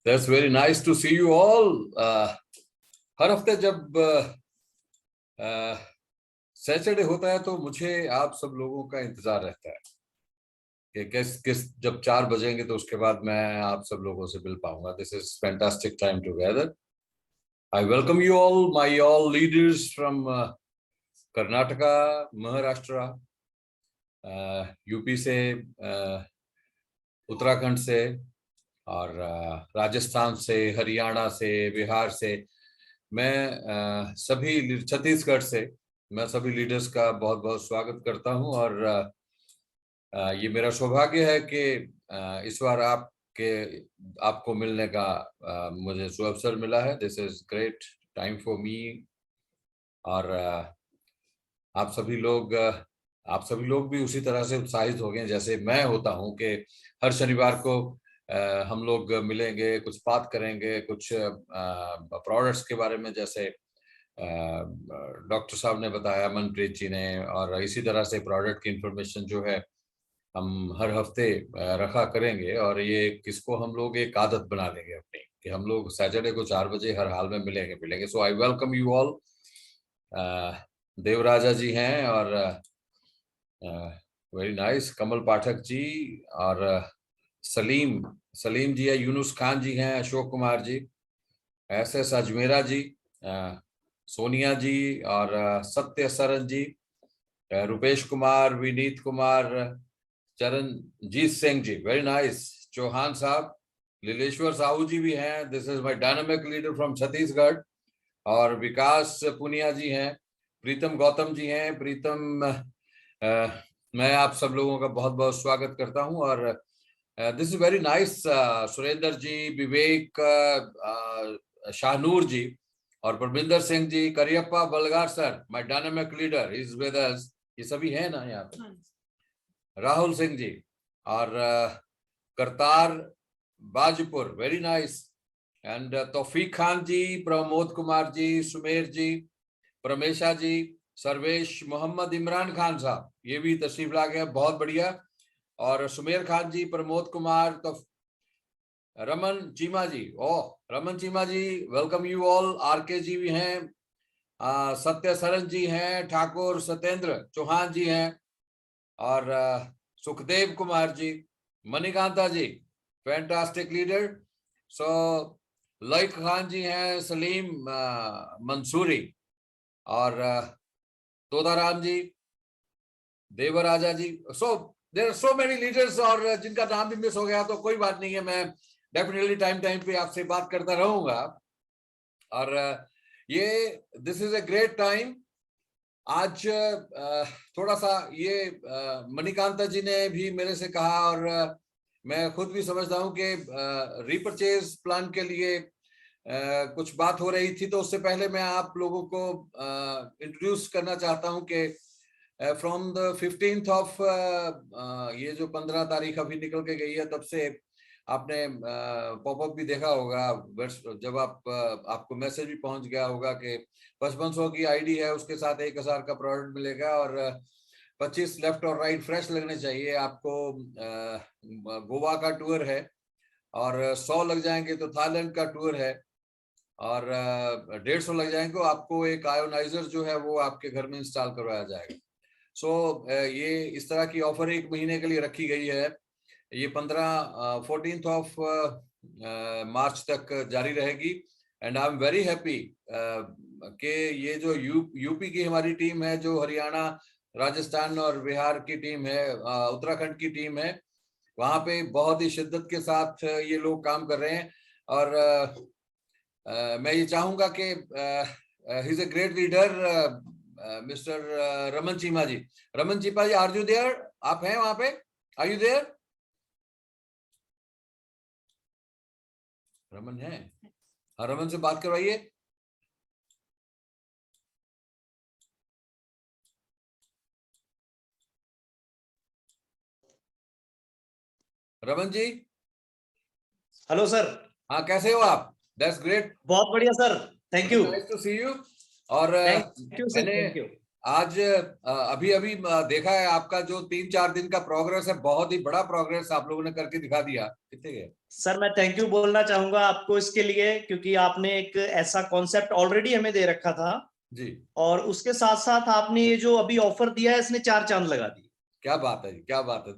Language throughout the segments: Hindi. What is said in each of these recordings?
That's very nice to see you all. हर हफ्ते जब सैटरडे होता है तो मुझे आप सब लोगों का इंतजार रहता है कि किस जब 4 बजेंगे तो उसके बाद मैं आप सब लोगों से मिल पाऊंगा. This is fantastic time together. I welcome you all, my all leaders from Karnataka, Maharashtra, UP से, उत्तराखंड से और राजस्थान से, हरियाणा से, बिहार से. मैं सभी छत्तीसगढ़ से मैं सभी लीडर्स का बहुत बहुत स्वागत करता हूं. और ये मेरा सौभाग्य है कि इस बार आपको मिलने का मुझे सुअवसर मिला है. This is great time for me. और आप सभी लोग भी उसी तरह से उत्साहित हो गए जैसे मैं होता हूं कि हर शनिवार को हम लोग मिलेंगे, कुछ बात करेंगे, कुछ प्रोडक्ट्स के बारे में, जैसे डॉक्टर साहब ने बताया, मनप्रीत जी ने, और इसी तरह से प्रोडक्ट की इंफॉर्मेशन जो है हम हर हफ्ते रखा करेंगे. और ये किसको हम लोग एक आदत बना लेंगे अपनी कि हम लोग सैटरडे को 4 बजे हर हाल में मिलेंगे. So I welcome you all. Devaraja ji हैं और वेरी नाइस, कमल पाठक जी और सलीम जी है, यूनुस खान जी हैं, अशोक कुमार जी, एस अजमेरा जी, सोनिया जी और सत्य सरन जी, रुपेश कुमार, विनीत कुमार, चरणजीत सिंह जी, वेरी नाइस, चौहान साहब, लीलेश्वर साहू जी भी हैं. This is my dynamic leader from Chhattisgarh. और विकास पुनिया जी हैं, प्रीतम गौतम जी हैं. प्रीतम, मैं आप सब लोगों का बहुत बहुत स्वागत करता हूं. और this is very nice, Surendra ji, Vivek, Shahnoor ji और Parminder Singh ji, Kariappa Balgar sir, my dynamic leader is with us. ये सभी हैं ना यहाँ पे? राहुल सिंह जी और Kartar Bajpur, very nice. And Taufiq Khan ji, Pramod Kumar ji, Sumer ji, Paramesha ji, Sarvesh, Mohammad Imran Khan sahab, ये भी तशरीफ ला गए, बहुत बढ़िया. और सुमेर खान जी, प्रमोद कुमार, तो रमन चीमा जी, रमन चीमा जी, वेलकम यू ऑल. आरके जी भी हैं, सत्य सरन जी हैं, ठाकुर सत्येंद्र चौहान जी हैं, और Sukhdev Kumar ji, Manikanta ji, fantastic leader. So Laeeq Khan ji हैं, सलीम मंसूरी और Todaram ji, Devaraja ji. So there are so many leaders, और जिनका नाम भी मिस हो गया तो कोई बात नहीं है, मैं डेफिनेटली टाइम पे आपसे बात करता रहूंगा. और ये this is a great time. आज थोड़ा सा ये मणिकांता जी ने भी मेरे से कहा, और मैं खुद भी समझता हूं कि रीपरचेज प्लान के लिए कुछ बात हो रही थी. तो उससे पहले मैं आप लोगों को इंट्रोड्यूस करना चाहता हूं कि फ्रॉम द 15th ऑफ ये जो 15 तारीख अभी निकल के गई है, तब से आपने पॉपअप भी देखा होगा, जब आपको मैसेज भी पहुंच गया होगा कि 5500 की आईडी है, उसके साथ 1000 का प्रोडक्ट मिलेगा और 25 लेफ्ट और राइट फ्रेश लगने चाहिए आपको. गोवा का टूर है और 100 लग जाएंगे तो थाईलैंड का टूर है, और 150 लग जाएंगे तो आपको एक आयोनाइजर जो है वो आपके घर में इंस्टॉल करवाया जाएगा. सो ये इस तरह की ऑफर 1 महीने के लिए रखी गई है. ये 14th ऑफ मार्च तक जारी रहेगी. And I am very happy कि ये जो यूपी की हमारी टीम है, जो हरियाणा, राजस्थान और बिहार की टीम है, उत्तराखंड की टीम है, वहां पे बहुत ही शिद्दत के साथ ये लोग काम कर रहे हैं. और मैं ये चाहूंगा कि he is a great leader, mister Raman Cheema ji. Raman Cheema ji, are you there? आप हैं वहां पे? Are you there? रमन है? हाँ, रमन से बात करवाइए. रमन जी. Hello sir. हाँ, कैसे हो आप? That's great. बहुत बढ़िया sir, thank you. Nice to see you. और thank you sir, thank you. आज अभी अभी देखा है आपका जो 3-4 दिन का प्रोग्रेस है, बहुत ही बड़ा प्रोग्रेस आप लोगों ने करके दिखा दिया। कितने गए सर? मैं थैंक यू बोलना चाहूंगा आपको इसके लिए, क्योंकि आपने एक ऐसा कॉन्सेप्ट ऑलरेडी हमें दे रखा था जी? और उसके साथ साथ आपने ये जो अभी ऑफर दिया है इसने 4 चांद लगा दिए। क्या बात है, क्या बात है।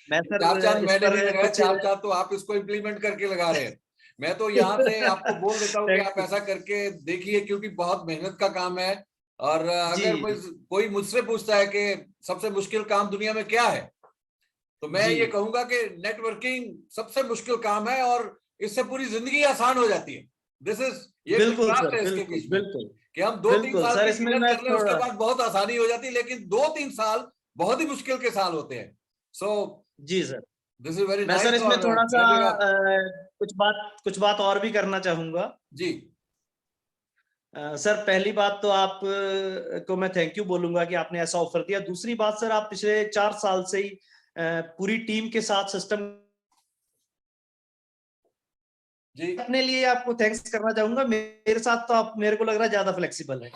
मैं चार चांद सर इस मैंने पर नहीं लगाया, कुछ 4 चांद तो आप इसको इम्प्लीमेंट करके लगा रहे हैं। मैं तो यहाँ से आपको बोल देता हूँ कि थैंक आप यू ऐसा करके देखिए, क्योंकि बहुत मेहनत का काम है। और जी। अगर कोई मुझसे पूछता है कि सबसे मुश्किल काम दुनिया में क्या है, तो मैं जी ये कहूंगा कि नेटवर्किंग सबसे मुश्किल काम है, और इससे पूरी जिंदगी आसान हो जाती है। दिस इज, ये बिल्कुल कंट्रास्ट सर, है इसके बिल्कुल बीच में, बिल्कुल कि हम 2-3 बिल्कुल साल सर, की इसमें मेहनत मैं कर ले, उसके थोड़ा बाद बहुत आसानी हो जाती है, लेकिन 2-3 साल बहुत ही मुश्किल के साल होते हैं। सो जी सर, दिस इज वेरी मैं सर नाइस। इसमें और थोड़ा सा चलिएगा। कुछ बात और भी करना चाहूंगा। जी सर पहली बात तो आप को मैं थैंक यू बोलूंगा कि आपने ऐसा ऑफर दिया। दूसरी बात सर, आप पिछले 4 साल से ही पूरी टीम के साथ सिस्टम, जी अपने लिए आपको थैंक्स करना चाहूंगा। मेरे साथ तो आप, मेरे को लग रहा है, ज्यादा फ्लेक्सिबल है।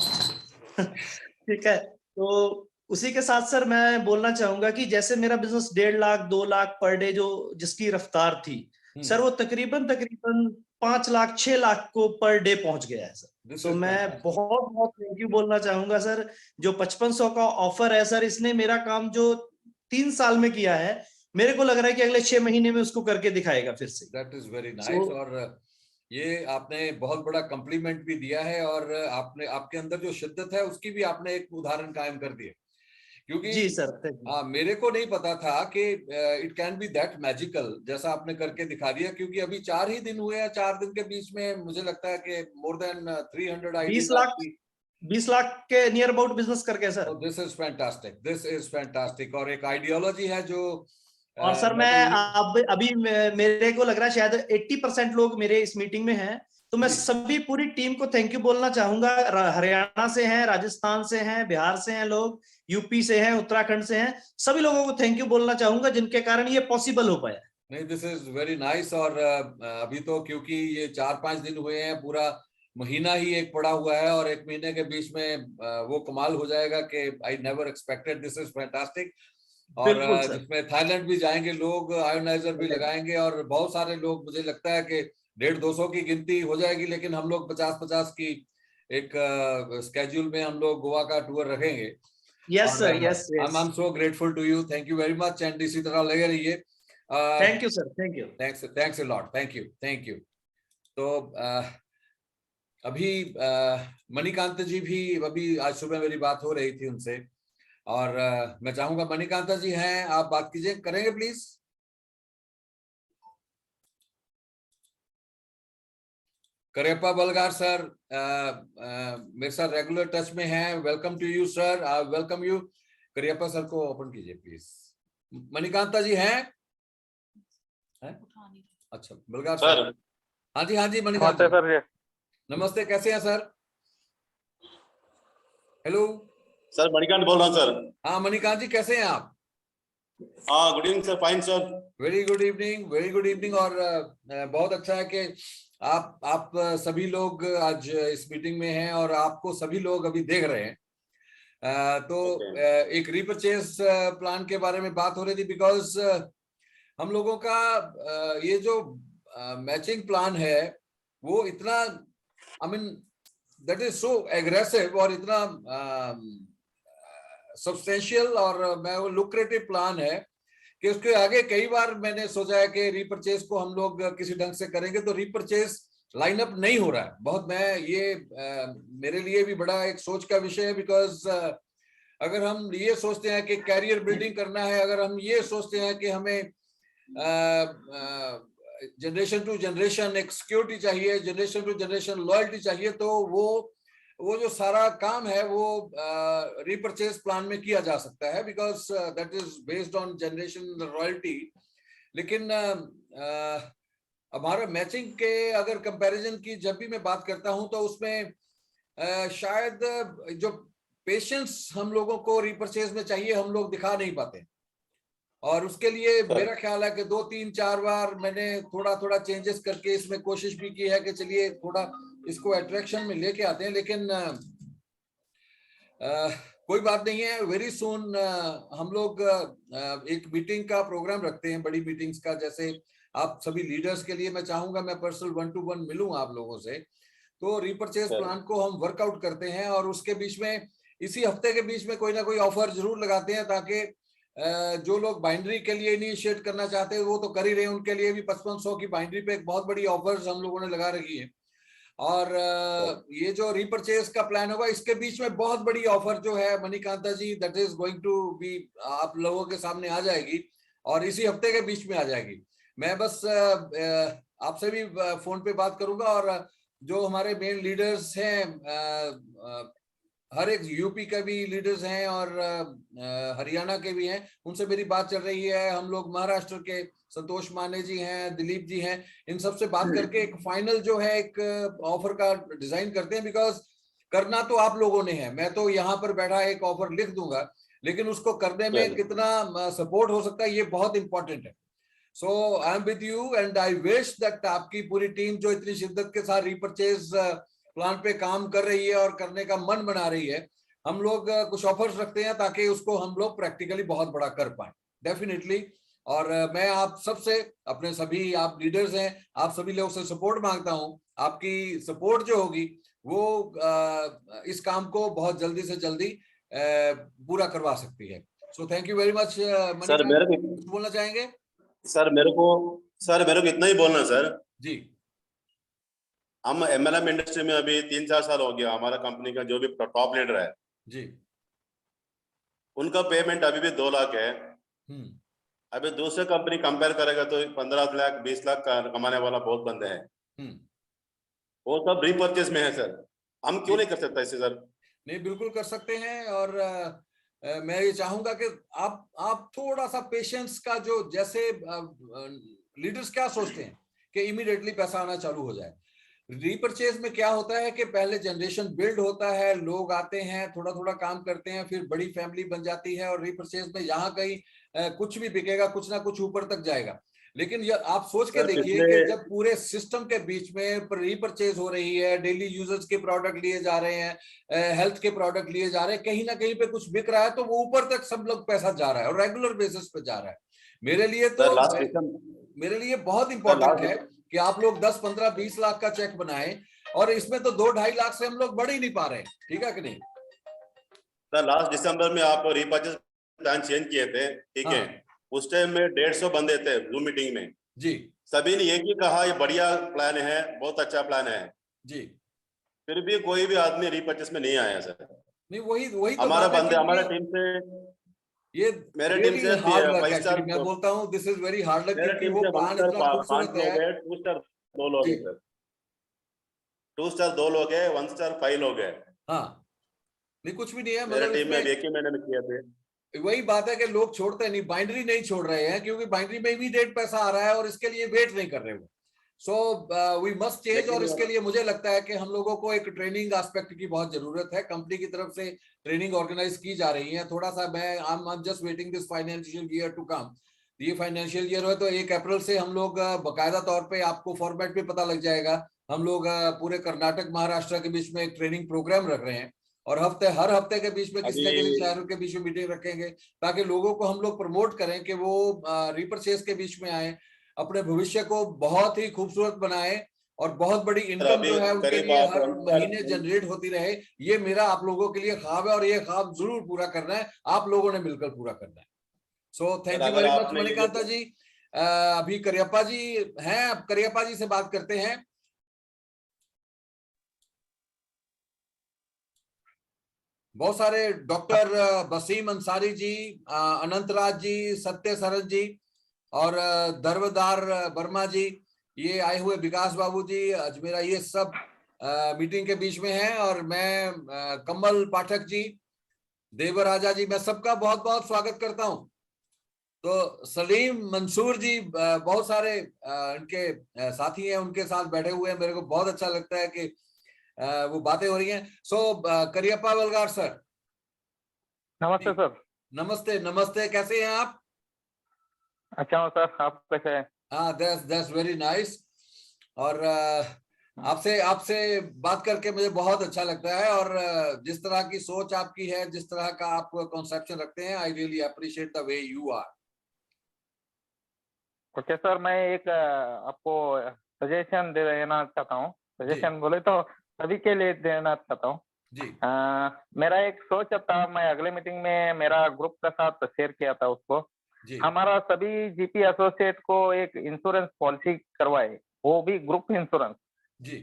ठीक है, तो उसी के साथ सर मैं बोलना चाहूंगा कि जैसे मेरा business 1.5 lakh 2 lakh per day जो जिसकी रफ्तार थी सर, वो तकरीबन तकरीबन 5 लाख 6 लाख को पर डे पहुंच गया है सर। दिस तो इज मैं फैंटास्टिक। बहुत बहुत थैंक यू बोलना चाहूंगा सर। जो 5500 का ऑफर है सर, इसने मेरा काम जो 3 साल में किया है, मेरे को लग रहा है कि अगले 6 महीने में उसको करके दिखाएगा फिर से। That is very so nice. और ये आपने बहुत बड़ा कॉम्प्लीमेंट भी दिया है, और आपने, आपके अंदर जो शिद्दत है उसकी भी आपने एक उदाहरण कायम कर दिया। क्योंकि जी सर, थैंक यू। मेरे को नहीं पता था कि it can be that magical जैसा आपने करके दिखा दिया। क्योंकि अभी 4 ही दिन हुए हैं, 4 दिन के बीच में मुझे लगता है कि मोर देन 300 बीस आईडीज लाख आपकी। 20 लाख के नियर अबाउट बिजनेस करके sir. This is fantastic, this is fantastic. और एक आइडियोलॉजी है जो और सर मैं मैंने ये। अब अभी मेरे को लग रहा है शायद 80% लोग मेरे इस मीटिंग में हैं। तो मैं जी सभी पूरी टीम को थैंक यू बोलना चाहूंगा। हरियाणा से हैं, राजस्थान से हैं, बिहार से हैं लोग, यूपी से हैं, उत्तराखंड से हैं। सभी लोगों को थैंक यू बोलना चाहूंगा जिनके कारण ये पॉसिबल हो पाया। नहीं, दिस इज वेरी नाइस। और अभी तो क्योंकि ये 4-5 दिन हुए हैं, पूरा महीना ही एक पड़ा हुआ है, और एक महीने के बीच में वो कमाल हो जाएगा कि I never expected. This is fantastic. और बिल्कुल सर। जिसमें थाईलैंड भी जाएंगे लोग, आयोनाइजर भी लगाएंगे, और बहुत सारे लोग, मुझे लगता है कि 150-200 की गिनती हो जाएगी, लेकिन हम लोग 50-50 की एक स्केड्यूल में हम लोग गोवा का टूर रखेंगे। यस और sir, yes I yes. Am so grateful to you, thank you very much, and इसी तरह लगे रहिए। Thank you sir, thank you. Thanks, thanks a lot, thank you, thank you. तो अभी मणिकांत जी भी, अभी आज सुबह मेरी बात हो रही थी उनसे, और मैं चाहूंगा मणिकांता जी हैं, आप बात कीजिए, करेंगे प्लीज। करियप्पा बलगार सर मेरे साथ रेगुलर टच में हैं। Welcome to you sir, welcome you. Kariappa sir को ओपन कीजिए प्लीज। मणिकांता जी हैं? अच्छा, बलगार सर। सर हाँ जी, हाँ जी, मणिकांत नमस्ते जी सर। ये नमस्ते, कैसे हैं सर? हेलो। सर मणिकांत बोल रहा हूँ सर। हाँ मणिकांत जी, कैसे हैं आप? हाँ good evening sir, fine sir. Very good evening, very good evening. और बहुत अच्छा है कि आप सभी लोग आज इस मीटिंग में हैं, और आपको सभी लोग अभी देख रहे हैं। तो ओके एक रीपर्चेस प्लान के बारे में बात हो रही थी, बिकॉज हम लोगों का ये जो मैचिंग प्लान है वो इतना, I mean, that is so aggressive, और इतना सब्सटेंशियल, और मैं वो लुक्रेटिव प्लान है कि उसके आगे कई बार मैंने सोचा है कि रीपरचेज को हम लोग किसी ढंग से करेंगे, तो रीपरचेज लाइनअप नहीं हो रहा है बहुत। मैं ये मेरे लिए भी बड़ा एक सोच का विषय है, बिकॉज अगर हम ये सोचते हैं कि कैरियर बिल्डिंग करना है, अगर हम ये सोचते हैं कि हमें जनरेशन टू जनरेशन एक सिक्योरिटी चाहिए, जनरेशन टू जनरेशन लॉयल्टी चाहिए, तो वो जो सारा काम है वो रीपरचेज प्लान में किया जा सकता है, because that is based on generation royalty. लेकिन हमारा मैचिंग के अगर कंपैरिजन की जब भी मैं बात करता हूं, तो उसमें शायद जो पेशेंस हम लोगों को रीपरचेज में चाहिए, हम लोग दिखा नहीं पाते। और उसके लिए सर। मेरा ख्याल है कि 2-3-4 बार मैंने थोड़ा थोड़ा चेंजेस करके इसमें कोशिश भी की है कि चलिए थोड़ा इसको अट्रैक्शन में लेके आते हैं, लेकिन कोई बात नहीं है, वेरी सून हम लोग एक मीटिंग का प्रोग्राम रखते हैं, बड़ी मीटिंग्स का। जैसे आप सभी लीडर्स के लिए मैं चाहूंगा मैं पर्सनल 1-to-1 मिलूं आप लोगों से, तो रीपर्चेज प्लान को हम वर्कआउट करते हैं और उसके बीच में इसी हफ्ते के बीच में कोई ना कोई ऑफर जरूर लगाते हैं, ताकि जो लोग बाइंड्री के लिए इनिशिएट करना चाहते हैं वो तो कर ही रहे हैं, उनके लिए भी 5500 की बाइंड्री पे एक बहुत बड़ी ऑफर्स हम लोगों ने लगा रखी है। और ये जो रीपर्चेज का प्लान होगा इसके बीच में बहुत बड़ी ऑफर जो है Manikanta ji, that is going to be आप लोगों के सामने आ जाएगी और इसी हफ्ते के बीच में आ जाएगी। मैं बस आपसे भी फोन पे बात करूंगा और जो हमारे मेन लीडर्स हैं, हर एक यूपी के भी लीडर्स हैं और हरियाणा के भी हैं, उनसे मेरी बात चल रही है। हम लोग महाराष्ट्र के संतोष माने जी हैं, दिलीप जी हैं, इन सब से बात करके एक फाइनल जो है एक ऑफर का डिजाइन करते हैं। बिकॉज करना तो आप लोगों ने है, मैं तो यहाँ पर बैठा एक ऑफर लिख दूंगा, लेकिन उसको करने में कितना सपोर्ट हो सकता है ये बहुत इंपॉर्टेंट है। So I am with you and I wish that आपकी पूरी टीम जो इतनी शिद्दत के साथ रीपर्चेज प्लान पे काम कर रही है और करने का मन बना रही है, हम लोग कुछ ऑफर्स रखते हैं ताकि उसको हम लोग प्रैक्टिकली बहुत बड़ा कर पाए डेफिनेटली। और मैं आप सबसे, अपने सभी आप लीडर्स हैं, आप सभी लोगों से सपोर्ट मांगता हूं। आपकी सपोर्ट जो होगी वो इस काम को बहुत जल्दी से जल्दी पूरा करवा सकती है। So thank you very much. Sir मेरे को बोलना चाहेंगे? सर मेरे को इतना ही बोलना सर जी। हम MLM इंडस्ट्री में अभी 3-4 साल हो गया। हमारा कंपनी का जो भी टॉप लीडर है जी, उनका पेमेंट अभी भी 2 लाख है। अभी दूसरे कंपनी कंपेयर करेगा तो 15 लाख 20 लाख का कमाने वाला बहुत बंदे हैं, वो सब रीपर्चेज में है सर। हम क्यों नहीं कर सकते इससे सर? नहीं, बिल्कुल कर सकते हैं। और मैं ये चाहूंगा कि आप थोड़ा सा पेशेंस का, जो जैसे लीडर्स क्या सोचते हैं कि इमीडिएटली पैसा आना चालू हो जाए। रीपर्चेज में क्या होता है कि पहले जनरेशन बिल्ड होता है, लोग आते हैं, थोड़ा थोड़ा काम करते हैं, फिर बड़ी फैमिली बन जाती है और रीपर्चेज में यहाँ कहीं कुछ भी बिकेगा, कुछ ना कुछ ऊपर तक जाएगा। लेकिन ये आप सोच के देखिए कि जब पूरे सिस्टम के बीच में रीपर्चेज हो रही है, डेली यूजर्स के प्रोडक्ट लिए जा रहे हैं, हेल्थ के प्रोडक्ट लिए जा रहे हैं, कहीं ना कहीं पे कुछ बिक रहा है, तो वो ऊपर तक सब लोग पैसा जा रहा है और रेगुलर बेसिस पे जा रहा है। मेरे लिए बहुत इंपॉर्टेंट है कि आप लोग 10, 15, 20 लाख का चेक बनाएं और इसमें तो 2-2.5 लाख से हम लोग बढ़ ही नहीं पा रहे। ठीक है कि नहीं सर? लास्ट दिसंबर में आप रीपर्चेज प्लान चेंज किए थे, ठीक है? उस टाइम में 150 बंदे थे जूम मीटिंग में जी। सभी ने एक ही कहा ये बढ़िया प्लान है, बहुत अच्छा प्लान है जी। फिर भी कोई भी आदमी रीपर्चेज में नहीं आया सर। नहीं, वही तो हमारा बात बंदे है हमारा टीम से, ये मेरे टीम से हार्ड लक 5 स्टार, मैं बोलता हूँ this is very hard luck, मेरे क्योंकि टीम वो से 1 प्लान स्टार इतना 5 खूबसूरत लोग है। है, 2 स्टार 2 लोग है सर, 2 स्टार 2 लोग है, 1 स्टार 5 लोग है। हाँ, नहीं कुछ भी नहीं है, मेरे मतलब टीम में इसमें एक ही महीने में किए थे। वही बात है कि लोग छोड़ते नहीं, बाइंड्री नहीं छोड़ रहे हैं, क्योंकि बाइंड्री में इमीडिएट पैसा आ रहा है और इसके लिए वेट नहीं कर रहे वो। So we must change. और इसके लिए मुझे लगता है कि हम लोगों को एक ट्रेनिंग एस्पेक्ट की बहुत जरूरत है। कंपनी की तरफ से ट्रेनिंग ऑर्गेनाइज की जा रही है। थोड़ा सा मैं I am just waiting this financial year to come. ये फाइनेंशियल ईयर है तो 1 अप्रैल से हम लोग बाकायदा तौर पे, आपको फॉर्मेट पे पता लग जाएगा, हम लोग पूरे कर्नाटक महाराष्ट्र के बीच में एक ट्रेनिंग प्रोग्राम रख रहे हैं और हर हफ्ते के बीच में किसी न किसी शहरों के बीच में मीटिंग रखेंगे, ताकि लोगों को हम लोग प्रमोट करें कि वो रीपर्चेज के बीच में आए, अपने भविष्य को बहुत ही खूबसूरत बनाए और बहुत बड़ी इनकम जो है उनके लिए हर महीने जनरेट होती रहे। ये मेरा आप लोगों के लिए ख्वाब है और ये ख्वाब जरूर पूरा करना है, आप लोगों ने मिलकर पूरा करना है। So thank you very much Manikanta ji. अभी करियप्पा जी हैं, अब करियप्पा जी से बात करते हैं। बहुत सारे डॉक्टर वसीम अंसारी जी, अनंतराज जी, सत्य सरन जी और धर्मदार वर्मा जी, ये आए हुए विकास बाबू जी अजमेरा, ये सब मीटिंग के बीच में हैं। और मैं कमल पाठक जी, देवराजा जी, मैं सबका बहुत बहुत स्वागत करता हूं। तो सलीम मंसूर जी, बहुत सारे इनके साथी हैं, उनके साथ बैठे हुए हैं। मेरे को बहुत अच्छा लगता है कि वो बातें हो रही हैं। सो करियप्पा वलगार सर। नमस्ते सर। नमस्ते नमस्ते, कैसे हैं आप? अच्छा हूँ सर, आप कैसे हैं? हाँ, दैट्स वेरी नाइस। और आपसे आपसे बात करके मुझे बहुत अच्छा लगता है, और जिस तरह की सोच आपकी है, जिस तरह का आप कॉन्सेप्शन रखते हैं, I really appreciate the way you are. Okay sir, मैं एक आपको सजेशन दे देना चाहता हूँ। सजेशन बोले तो सभी के लिए देना चाहता हूँ। जी मेरा एक सोच था, मैं अगले मीटिंग में मेरा ग्रुप के साथ शेयर किया था उसको। जी हमारा सभी जीपी एसोसिएट को एक इंश्योरेंस पॉलिसी करवाए, वो भी ग्रुप इंश्योरेंस। जी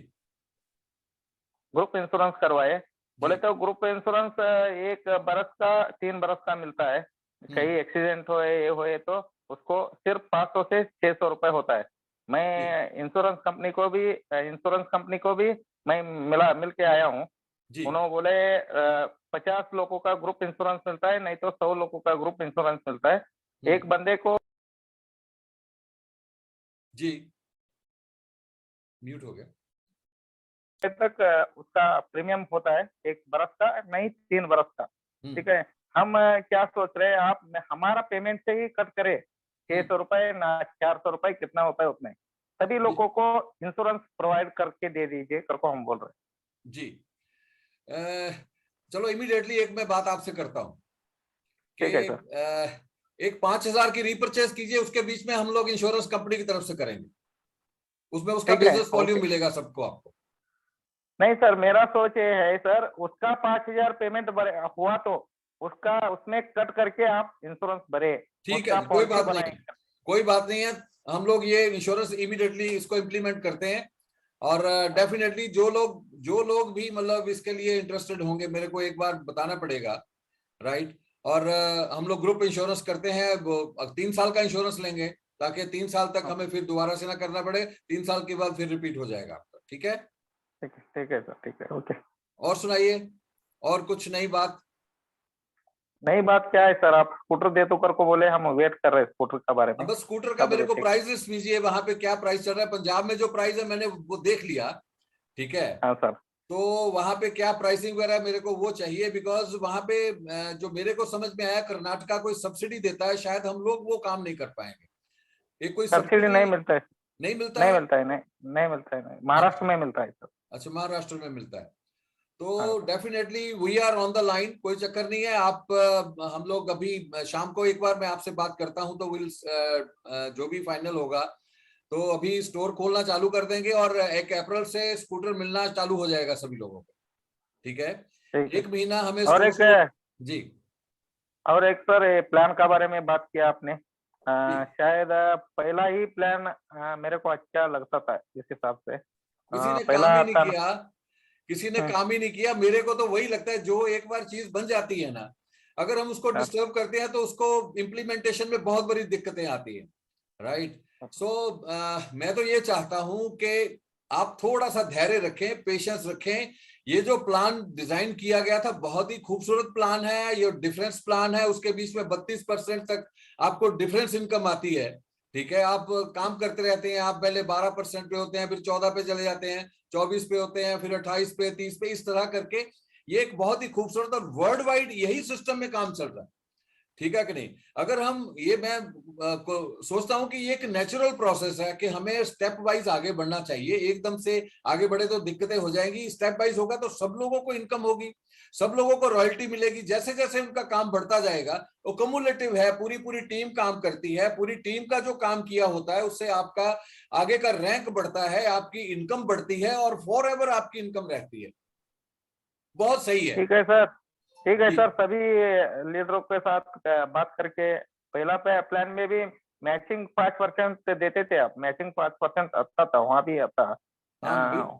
ग्रुप इंश्योरेंस करवाए। बोले जी तो ग्रुप इंश्योरेंस 1 बरस का 3 बरस का मिलता है। कहीं एक्सीडेंट होए ये होए तो उसको सिर्फ 500 से 600 रुपए होता है। मैं इंश्योरेंस कंपनी को भी मैं मिल के आया हूँ। जी उन्होंने बोले 50 लोगों का ग्रुप इंश्योरेंस मिलता है, नहीं तो 100 लोगों का ग्रुप इंश्योरेंस मिलता है। एक बंदे को जी म्यूट हो गया। तक उसका प्रीमियम होता है, 1 बरस का नहीं 3 बरस का। ठीक है, हम क्या सोच रहे हैं, आप हमारा पेमेंट से ही कट करे 600 रुपए ना 400 रुपए, कितना होता है उतने सभी लोगों को इंश्योरेंस प्रोवाइड करके दे दीजिए करको हम बोल रहे हैं। जी चलो इमीडिएटली एक मैं बात आपसे करता हूं कि ठीक है सर। एक 5,000 की रीपरचेज कीजिए, उसके बीच में हम लोग इंश्योरेंस कंपनी की तरफ से करेंगे, उसमें उसका ठीक है, बिजनेस वॉल्यूम ओके। मिलेगा सबको आपको। नहीं सर, मेरा सोच ये है सर, उसका 5,000 पेमेंट हुआ तो उसका उसमें कट करके आप इंश्योरेंस भरे, ठीक है उसका जी, कोई पॉलिसी बात नहीं है, बनाएंगे। कोई बात नहीं है। हम लोग ये इंश्योरेंस इमीडिएटली इसको इम्प्लीमेंट करते हैं, और डेफिनेटली जो लोग भी मतलब इसके लिए इंटरेस्टेड होंगे, मेरे को एक बार बताना पड़ेगा, राइट। और हम लोग ग्रुप इंश्योरेंस करते हैं, 3 साल का इंश्योरेंस लेंगे, ताकि 3 साल तक हमें फिर दोबारा से ना करना पड़े, 3 साल के बाद फिर रिपीट हो जाएगा आपका। ठीक है, ठीक है सर, ठीक है, ओके। और सुनाइए, और कुछ नई बात? नई बात क्या है सर, आप स्कूटर दे तो कर को बोले, हम वेट कर रहे हैं स्कूटर के बारे में। अब बस स्कूटर का कब मेरे को देते? प्राइस लिस्ट दीजिए, वहां पे क्या प्राइस चल रहा है। पंजाब में जो प्राइस है मैंने वो देख लिया, ठीक है। हाँ सर। तो वहां पे क्या प्राइसिंग वगैरह मेरे को वो चाहिए, बिकॉज वहां पे जो मेरे को समझ में आया, कर्नाटका कोई सब्सिडी देता है, शायद हम लोग वो काम नहीं कर पाएंगे। ये कोई सब्सिडी सब्सिडी नहीं मिलता है। नहीं मिलता नहीं है? मिलता है, नहीं मिलता है, नहीं, महाराष्ट्र अच्छा में मिलता है सर। अच्छा, महाराष्ट्र में मिलता है। हाँ तो sir. Definitely we are on the line, कोई चक्कर नहीं है। आप हम लोग अभी शाम को एक बार मैं आपसे बात करता हूं, तो विल जो भी फाइनल होगा, तो अभी स्टोर खोलना चालू कर देंगे, और 1 अप्रैल से स्कूटर मिलना चालू हो जाएगा सभी लोगों को। ठीक है, ठीक है। 1 महीना हमें और स्टोर एक को। जी सर, ये प्लान का बारे में बात किया आपने। जी, शायद पहला ही प्लान मेरे को अच्छा लगता था इस हिसाब से। किसी ने काम पहला ही नहीं था ना। किया, किसी ने काम ही नहीं किया। मेरे को तो वही लगता है, जो एक बार चीज बन जाती है ना, अगर हम उसको हाँ, डिस्टर्ब करते हैं तो उसको इम्प्लीमेंटेशन में बहुत बड़ी दिक्कतें आती है, राइट। सो मैं तो ये चाहता हूं कि आप थोड़ा सा धैर्य रखें, पेशेंस रखें। ये जो प्लान डिजाइन किया गया था, बहुत ही खूबसूरत प्लान है, ये डिफरेंस प्लान है। उसके बीच में 32% तक आपको डिफरेंस इनकम आती है। ठीक है, आप काम करते रहते हैं, आप पहले 12% पे होते हैं, फिर 14 पे चले जाते हैं, 24 पे होते हैं, फिर 28 पे, 30 पे, इस तरह करके ये एक बहुत ही खूबसूरत, और वर्ल्ड वाइड यही सिस्टम में काम चल रहा है। ठीक है कि नहीं? अगर हम ये, मैं सोचता हूं कि ये एक नेचुरल प्रोसेस है कि हमें स्टेप वाइज आगे बढ़ना चाहिए। एकदम से आगे बढ़े तो दिक्कतें हो जाएंगी, स्टेप वाइज होगा तो सब लोगों को इनकम होगी, सब लोगों को रॉयल्टी मिलेगी। जैसे जैसे उनका काम बढ़ता जाएगा, वो कम्युलेटिव है, पूरी पूरी टीम काम करती है, पूरी टीम का जो काम किया होता है उससे आपका आगे का रैंक बढ़ता है, आपकी इनकम बढ़ती है, और फॉर एवर आपकी इनकम रहती है। बहुत सही है ठीक है सर। ठीक है जी। सर, सभी लीडरों के साथ बात करके पहला प्लान में भी मैचिंग 5% देते थे आप। मैचिंग 5% आता था, वहाँ भी आता। हाँ बिल्कुल।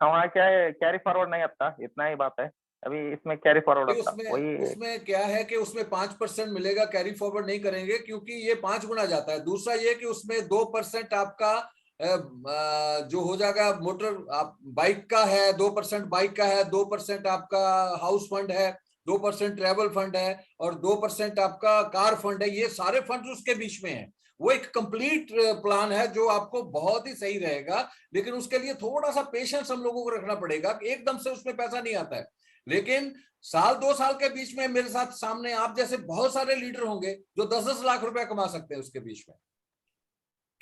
वहाँ क्या है, कैरी फॉरवर्ड नहीं आता, इतना ही बात है। अभी इसमें कैरी फॉरवर्ड आता उसमें वही। उसमें क्या है कि उसमें 5% मिलेगा, कैरी फॉरवर्ड नहीं करेंगे, क्योंकि ये 5 गुना जाता है। दूसरा ये कि उसमें 2% आपका जो हो जाएगा मोटर, आप बाइक का है, 2% बाइक का है, 2% आपका हाउस फंड है, 2% ट्रेवल फंड है, और 2% आपका कार फंड है। ये सारे फंड उसके बीच में है। वो एक कंप्लीट प्लान है जो आपको बहुत ही सही रहेगा, लेकिन उसके लिए थोड़ा सा पेशेंस हम लोगों को रखना पड़ेगा। एकदम से उसमें पैसा नहीं आता है, लेकिन 1-2 साल के बीच में मेरे साथ सामने आप जैसे बहुत सारे लीडर होंगे जो 10-10 लाख रुपया कमा सकते हैं उसके बीच में,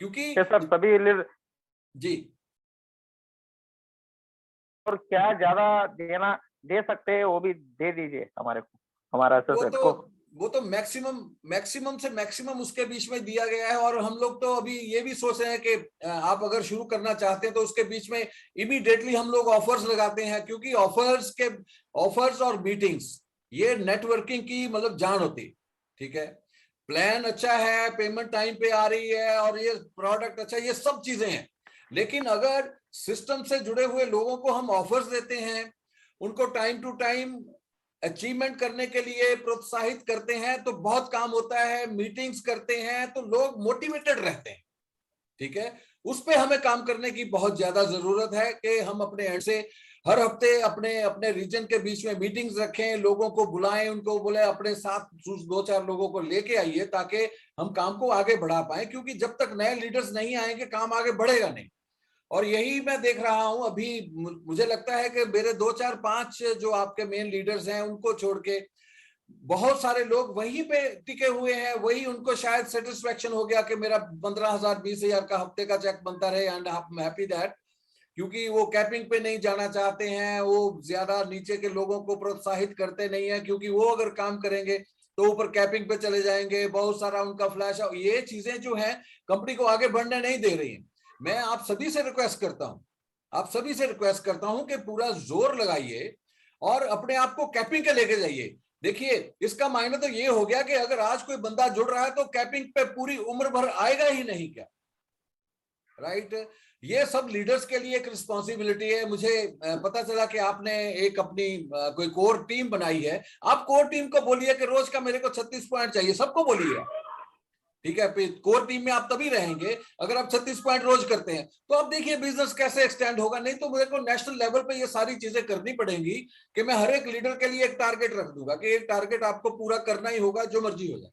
क्योंकि सर सभी लीडर जी और क्या ज्यादा दे सकते हैं वो भी दे दीजिए हमारे को, हमारा एसोसिएट को। वो तो मैक्सिमम से मैक्सिमम उसके बीच में दिया गया है। और हम लोग तो अभी ये भी सोच रहे हैं कि आप अगर शुरू करना चाहते हैं तो उसके बीच में इमीडिएटली हम लोग ऑफर्स लगाते हैं, क्योंकि ऑफर्स और मीटिंग्स ये नेटवर्किंग की मतलब जान होती। ठीक है, प्लान अच्छा है, पेमेंट टाइम पे आ रही है और ये प्रोडक्ट अच्छा, ये सब चीजें हैं, लेकिन अगर सिस्टम से जुड़े हुए लोगों को हम ऑफर्स देते हैं, उनको टाइम टू टाइम अचीवमेंट करने के लिए प्रोत्साहित करते हैं तो बहुत काम होता है। मीटिंग्स करते हैं तो लोग मोटिवेटेड रहते हैं। ठीक है, उस पे हमें काम करने की बहुत ज्यादा जरूरत है कि हम अपने एंड से हर हफ्ते अपने अपने रीजन के बीच में मीटिंग्स रखें, लोगों को बुलाएं, उनको बोले अपने साथ 2-4 लोगों को लेके आइए ताकि हम काम को आगे बढ़ा पाए, क्योंकि जब तक नए लीडर्स नहीं आएंगे काम आगे बढ़ेगा नहीं। और यही मैं देख रहा हूं अभी, मुझे लगता है कि मेरे 2-4-5 जो आपके मेन लीडर्स हैं उनको छोड़ के बहुत सारे लोग वहीं पे टिके हुए हैं। वही उनको शायद सेटिस्फेक्शन हो गया कि मेरा 15,000 20,000 का हफ्ते का चेक बनता रहे, and I am happy that, क्योंकि वो कैपिंग पे नहीं जाना चाहते हैं। वो ज्यादा नीचे के लोगों को प्रोत्साहित करते नहीं है, क्योंकि वो अगर काम करेंगे तो ऊपर कैपिंग पे चले जाएंगे, बहुत सारा उनका फ्लैश। ये चीजें जो है कंपनी को आगे बढ़ने नहीं दे रही है। मैं आप सभी से रिक्वेस्ट करता हूं कि पूरा जोर लगाइए और अपने आप को कैपिंग के लेके जाइए। देखिए, इसका मायने तो ये हो गया कि अगर आज कोई बंदा जुड़ रहा है तो कैपिंग पे पूरी उम्र भर आएगा ही नहीं क्या? राइट? ये सब लीडर्स के लिए एक रिस्पॉन्सिबिलिटी है। मुझे पता चला कि आपने एक अपनी कोई कोर टीम बनाई है। आप कोर टीम को बोलिए कि रोज का मेरे को 36 पॉइंट चाहिए, सबको बोलिए। ठीक है, कोर टीम में आप तभी रहेंगे अगर आप 36 पॉइंट रोज करते हैं। तो आप देखिए बिजनेस कैसे एक्सटेंड होगा। नहीं तो मुझे को नेशनल लेवल पे ये सारी चीजें करनी पड़ेंगी कि मैं हर एक लीडर के लिए एक टारगेट रख दूंगा कि एक टारगेट आपको पूरा करना ही होगा, जो मर्जी हो जाए।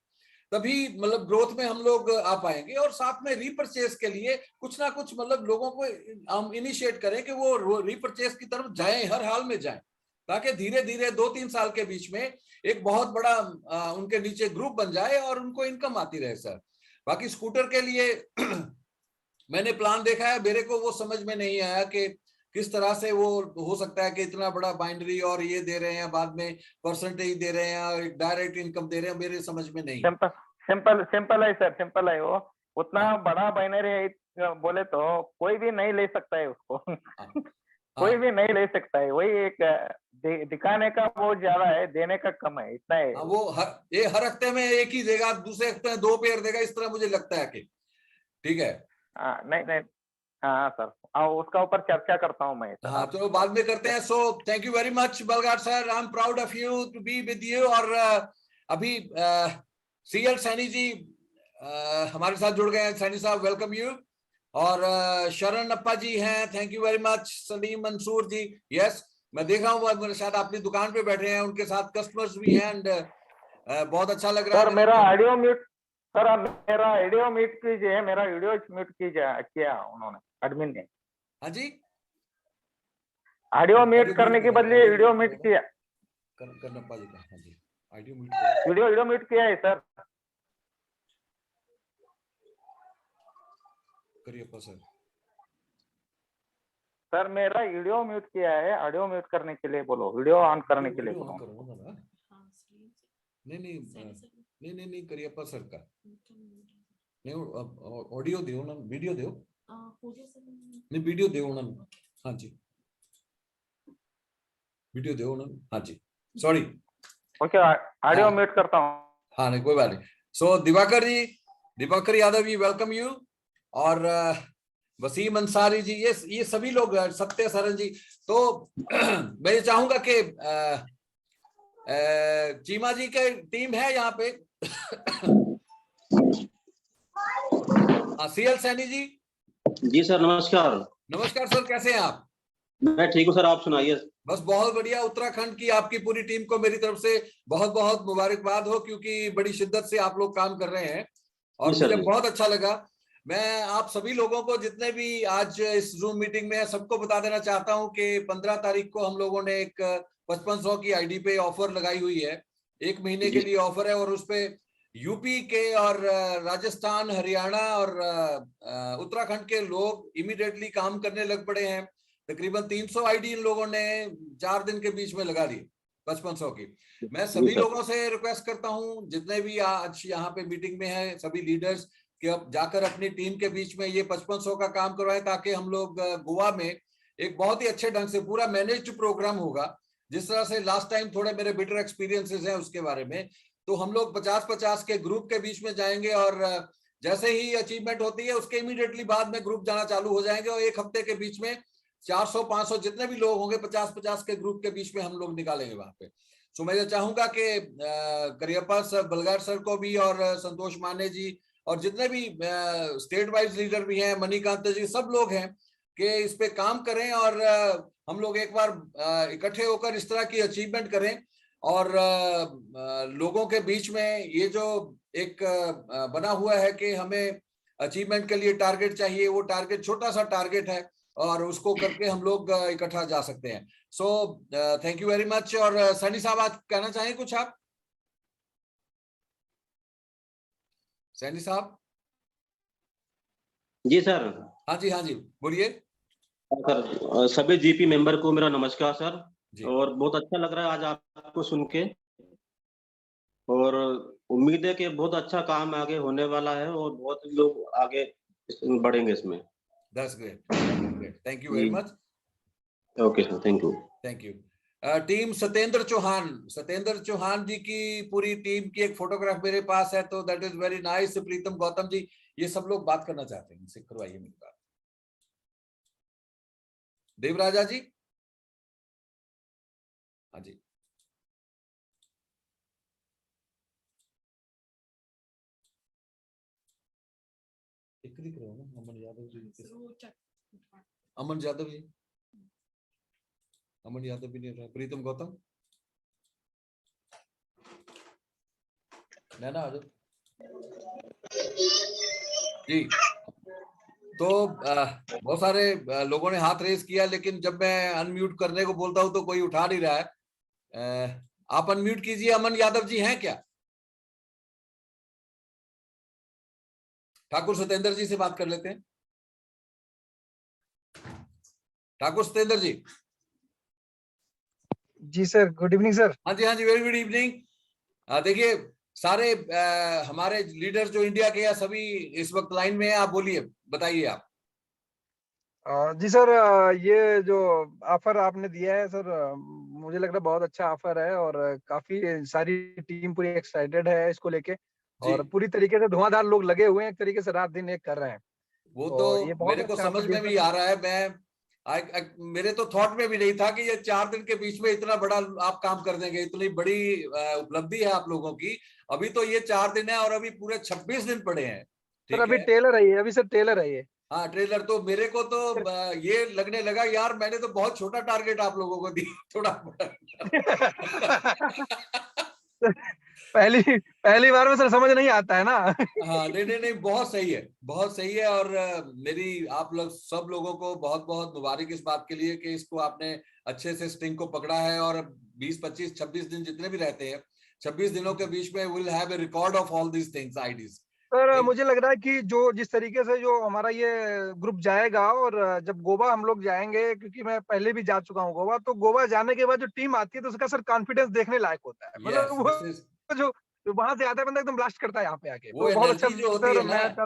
तभी मतलब ग्रोथ में हम लोग आ पाएंगे। और साथ में रीपरचेस के लिए कुछ ना कुछ मतलब लोगों को हम इनिशिएट करें कि वो रीपरचेस की तरफ जाएं, हर हाल में जाएं, ताकि धीरे धीरे 2-3 साल के बीच में एक बहुत बड़ा उनके नीचे ग्रुप बन जाए और उनको इनकम आती रहे। सर, बाकी स्कूटर के लिए मैंने प्लान देखा है, मेरे को वो समझ में नहीं आया कि किस तरह से वो हो सकता है कि इतना बड़ा बाइंडरी और ये दे रहे हैं, बाद में परसेंटेज दे रहे हैं, डायरेक्ट इनकम दे रहे हैं, मेरे समझ में नहीं। सिंपल है सर, सिंपल है। वो उतना बड़ा बाइनरी बोले तो कोई भी नहीं ले सकता है उसको। कोई भी नहीं ले सकता है। वही एक दिखाने का बहुत ज्यादा है, देने का कम है, इतना है। वो हर हफ्ते में एक ही देगा, दूसरे हफ्ते में 2 पेयर देगा, इस तरह मुझे लगता है कि ठीक है। नहीं हाँ सर, उसका ऊपर चर्चा करता हूँ मैं। हाँ, तो बाद में करते हैं। So thank you very much Balgar sir, I am proud of you to be with you. और अभी सीएल सैनी जी हमारे साथ जुड़ गए हैं। सैनी साहब, वेलकम यू। और शरण अप्पा जी हैं, thank you very much. Salim Mansoor ji, yes, मैं देख रहा हूँ शायद अपनी दुकान पे बैठे हैं, उनके साथ कस्टमर्स भी हैं, एंड बहुत अच्छा लग रहा है। सर मेरा ऑडियो म्यूट, सर मेरा ऑडियो म्यूट कीजिए, मेरा वीडियो म्यूट किया उन्होंने, एडमिन ने। हाँ जी, ऑडियो म्यूट करने के बदले वीडियो म्यूट किया। कन्नप्पा जी का, हाँ जी, ऑडियो म्यूट, वीडियो म्यूट किया है सर। करियप्पा सर। सर मेरा वीडियो म्यूट किया है, ऑडियो म्यूट करने के लिए बोलो, वीडियो ऑन करने के लिए बोलो। नहीं करियप्पा सर का नहीं, ऑडियो दो ना, वीडियो दो नहीं, वीडियो दो ना। हाँ जी, वीडियो दो ना। हाँ जी, सॉरी, ओके, ऑडियो म्यूट करता हूँ। हाँ नहीं, कोई बात नहीं। सो दिवाकर यादव जी, वेलकम यू। और वसीम अंसारी जी, ये सभी लोग, सत्य सरन जी। तो मैं चाहूंगा कि चीमा जी के टीम है यहाँ पे। सीएल सैनी जी सर, नमस्कार। नमस्कार सर, कैसे हैं आप? मैं ठीक हूँ सर, आप सुनाइए। बस बहुत बढ़िया। उत्तराखंड की आपकी पूरी टीम को मेरी तरफ से बहुत बहुत मुबारकबाद हो, क्योंकि बड़ी शिद्दत से आप लोग काम कर रहे हैं और मुझे बहुत अच्छा लगा। मैं आप सभी लोगों को, जितने भी आज इस जूम मीटिंग में है, सबको बता देना चाहता हूं कि 15 तारीख को हम लोगों ने एक 5500 की आईडी पे ऑफर लगाई हुई है। 1 महीने के लिए ऑफर है और उसपे यूपी के और राजस्थान, हरियाणा और उत्तराखंड के लोग इमीडिएटली काम करने लग पड़े हैं। तकरीबन 300 आईडी इन लोगों ने 4 दिन के बीच में लगा दी, 5500 की। मैं सभी लोगों से रिक्वेस्ट करता हूं, जितने भी आज यहाँ पे मीटिंग में है, सभी लीडर्स, कि अब जाकर अपनी टीम के बीच में ये 5500 का काम करवाएं, ताकि हम लोग गोवा में एक बहुत ही अच्छे ढंग से पूरा मैनेज्ड प्रोग्राम होगा। जिस तरह से लास्ट टाइम थोड़े मेरे बिटर एक्सपीरियंसेस हैं उसके बारे में, तो हम लोग 50-50 के ग्रुप के बीच में जाएंगे, और जैसे ही अचीवमेंट होती है उसके इमीडिएटली बाद में ग्रुप जाना चालू हो जाएंगे, और एक हफ्ते के बीच में 400-500 जितने भी लोग होंगे 50-50 के ग्रुप के बीच में हम लोग निकालेंगे वहां पे। सो मैं चाहूंगा कि करियप्पा सर, बलगार सर को भी, और संतोष माने जी, और जितने भी स्टेट वाइज लीडर भी हैं, मणिकांत जी, सब लोग हैं, कि इस पे काम करें, और हम लोग एक बार इकट्ठे होकर इस तरह की अचीवमेंट करें। और लोगों के बीच में ये जो एक बना हुआ है कि हमें अचीवमेंट के लिए टारगेट चाहिए, वो टारगेट छोटा सा टारगेट है, और उसको करके हम लोग इकट्ठा जा सकते हैं। So thank you very much. और सनी साहब, आज कहना चाहें कुछ आप? सैनी साहब? जी सर। हाँ जी, हाँ जी, बोलिए सर, सभी जीपी मेंबर को मेरा नमस्कार सर। जी। और बहुत अच्छा लग रहा है आज आपको सुन के, और उम्मीद है कि बहुत अच्छा काम आगे होने वाला है, और बहुत लोग आगे बढ़ेंगे इसमें। That's great. Great. Thank you very much. Okay sir, thank you. Thank you. Team Satyendra Chauhan ji की पूरी टीम की एक फोटोग्राफ मेरे पास है, तो दैट इज वेरी नाइस। प्रीतम गौतम जी, ये सब लोग बात करना चाहते हैं, इनसे करवाइए मेरी बात। देवराजा जी? हाँ जी। अमन यादव जी, अमन यादव भी नहीं रहा। प्रीतम गौतम, नैना आ जाओ जी। तो बहुत सारे लोगों ने हाथ रेज किया, लेकिन जब मैं अनम्यूट करने को बोलता हूं तो कोई उठा नहीं रहा है। आप अनम्यूट कीजिए। अमन यादव जी हैं क्या? ठाकुर सत्येंद्र जी से बात कर लेते हैं। ठाकुर सत्येंद्र जी? जी सर, गुड इवनिंग सर। हाँ जी, हाँ जी, वेरी गुड इवनिंग। देखिए, सारे हमारे लीडर्स जो इंडिया के हैं सभी इस वक्त लाइन में हैं। आप बोलिए, बताइए आप। जी सर, ये जो ऑफर आपने दिया है सर, मुझे लग रहा है बहुत अच्छा ऑफर है, और काफी सारी टीम पूरी एक्साइटेड है इसको लेके, और पूरी तरीके से धुआंधार लोग लगे हुए हैं, एक तरीके से रात दिन एक कर रहे हैं। वो तो ये तो बहुत मेरे को अच्छा समझ ऑफर में दिया भी सर। आ रहा है। मेरे तो थॉट में भी नहीं था कि ये 4 दिन के बीच में इतना बड़ा आप काम कर देंगे। इतनी बड़ी उपलब्धि है आप लोगों की। अभी तो ये 4 दिन है, और अभी पूरे 26 दिन पड़े हैं। सर ठीक अभी है, टेलर है ये, अभी सर टेलर है ये। हाँ, ट्रेलर। तो मेरे को तो ये लगने लगा, यार मैंने तो बहुत छोटा टारगेट आप लोगों को दिया, थोड़ा पहली पहली बार में सर समझ नहीं आता है ना। हाँ, नहीं नहीं नहीं, बहुत सही है, बहुत सही है। और मेरी आप लोग सब लोगों को बहुत बहुत मुबारक इस बात के लिए कि इसको आपने अच्छे से स्टिंग को पकड़ा है। और 20, 25, 26 दिन जितने भी रहते हैं, 26 दिनों के बीच में will have a record of all these things, IDs. Sir मुझे लग रहा है कि जो जिस तरीके से जो हमारा ये ग्रुप जाएगा, और जब गोवा हम लोग जाएंगे, क्योंकि मैं पहले भी जा चुका हूँ गोवा, तो गोवा जाने के बाद जो टीम आती है तो उसका सर कॉन्फिडेंस देखने लायक होता है। मतलब यस, वो दिस इज, जो वहां से आता है बंदा एकदम ब्लास्ट करता है यहाँ पे आके, वो तो बहुत अच्छा एनर्जी जो होती सर। है ना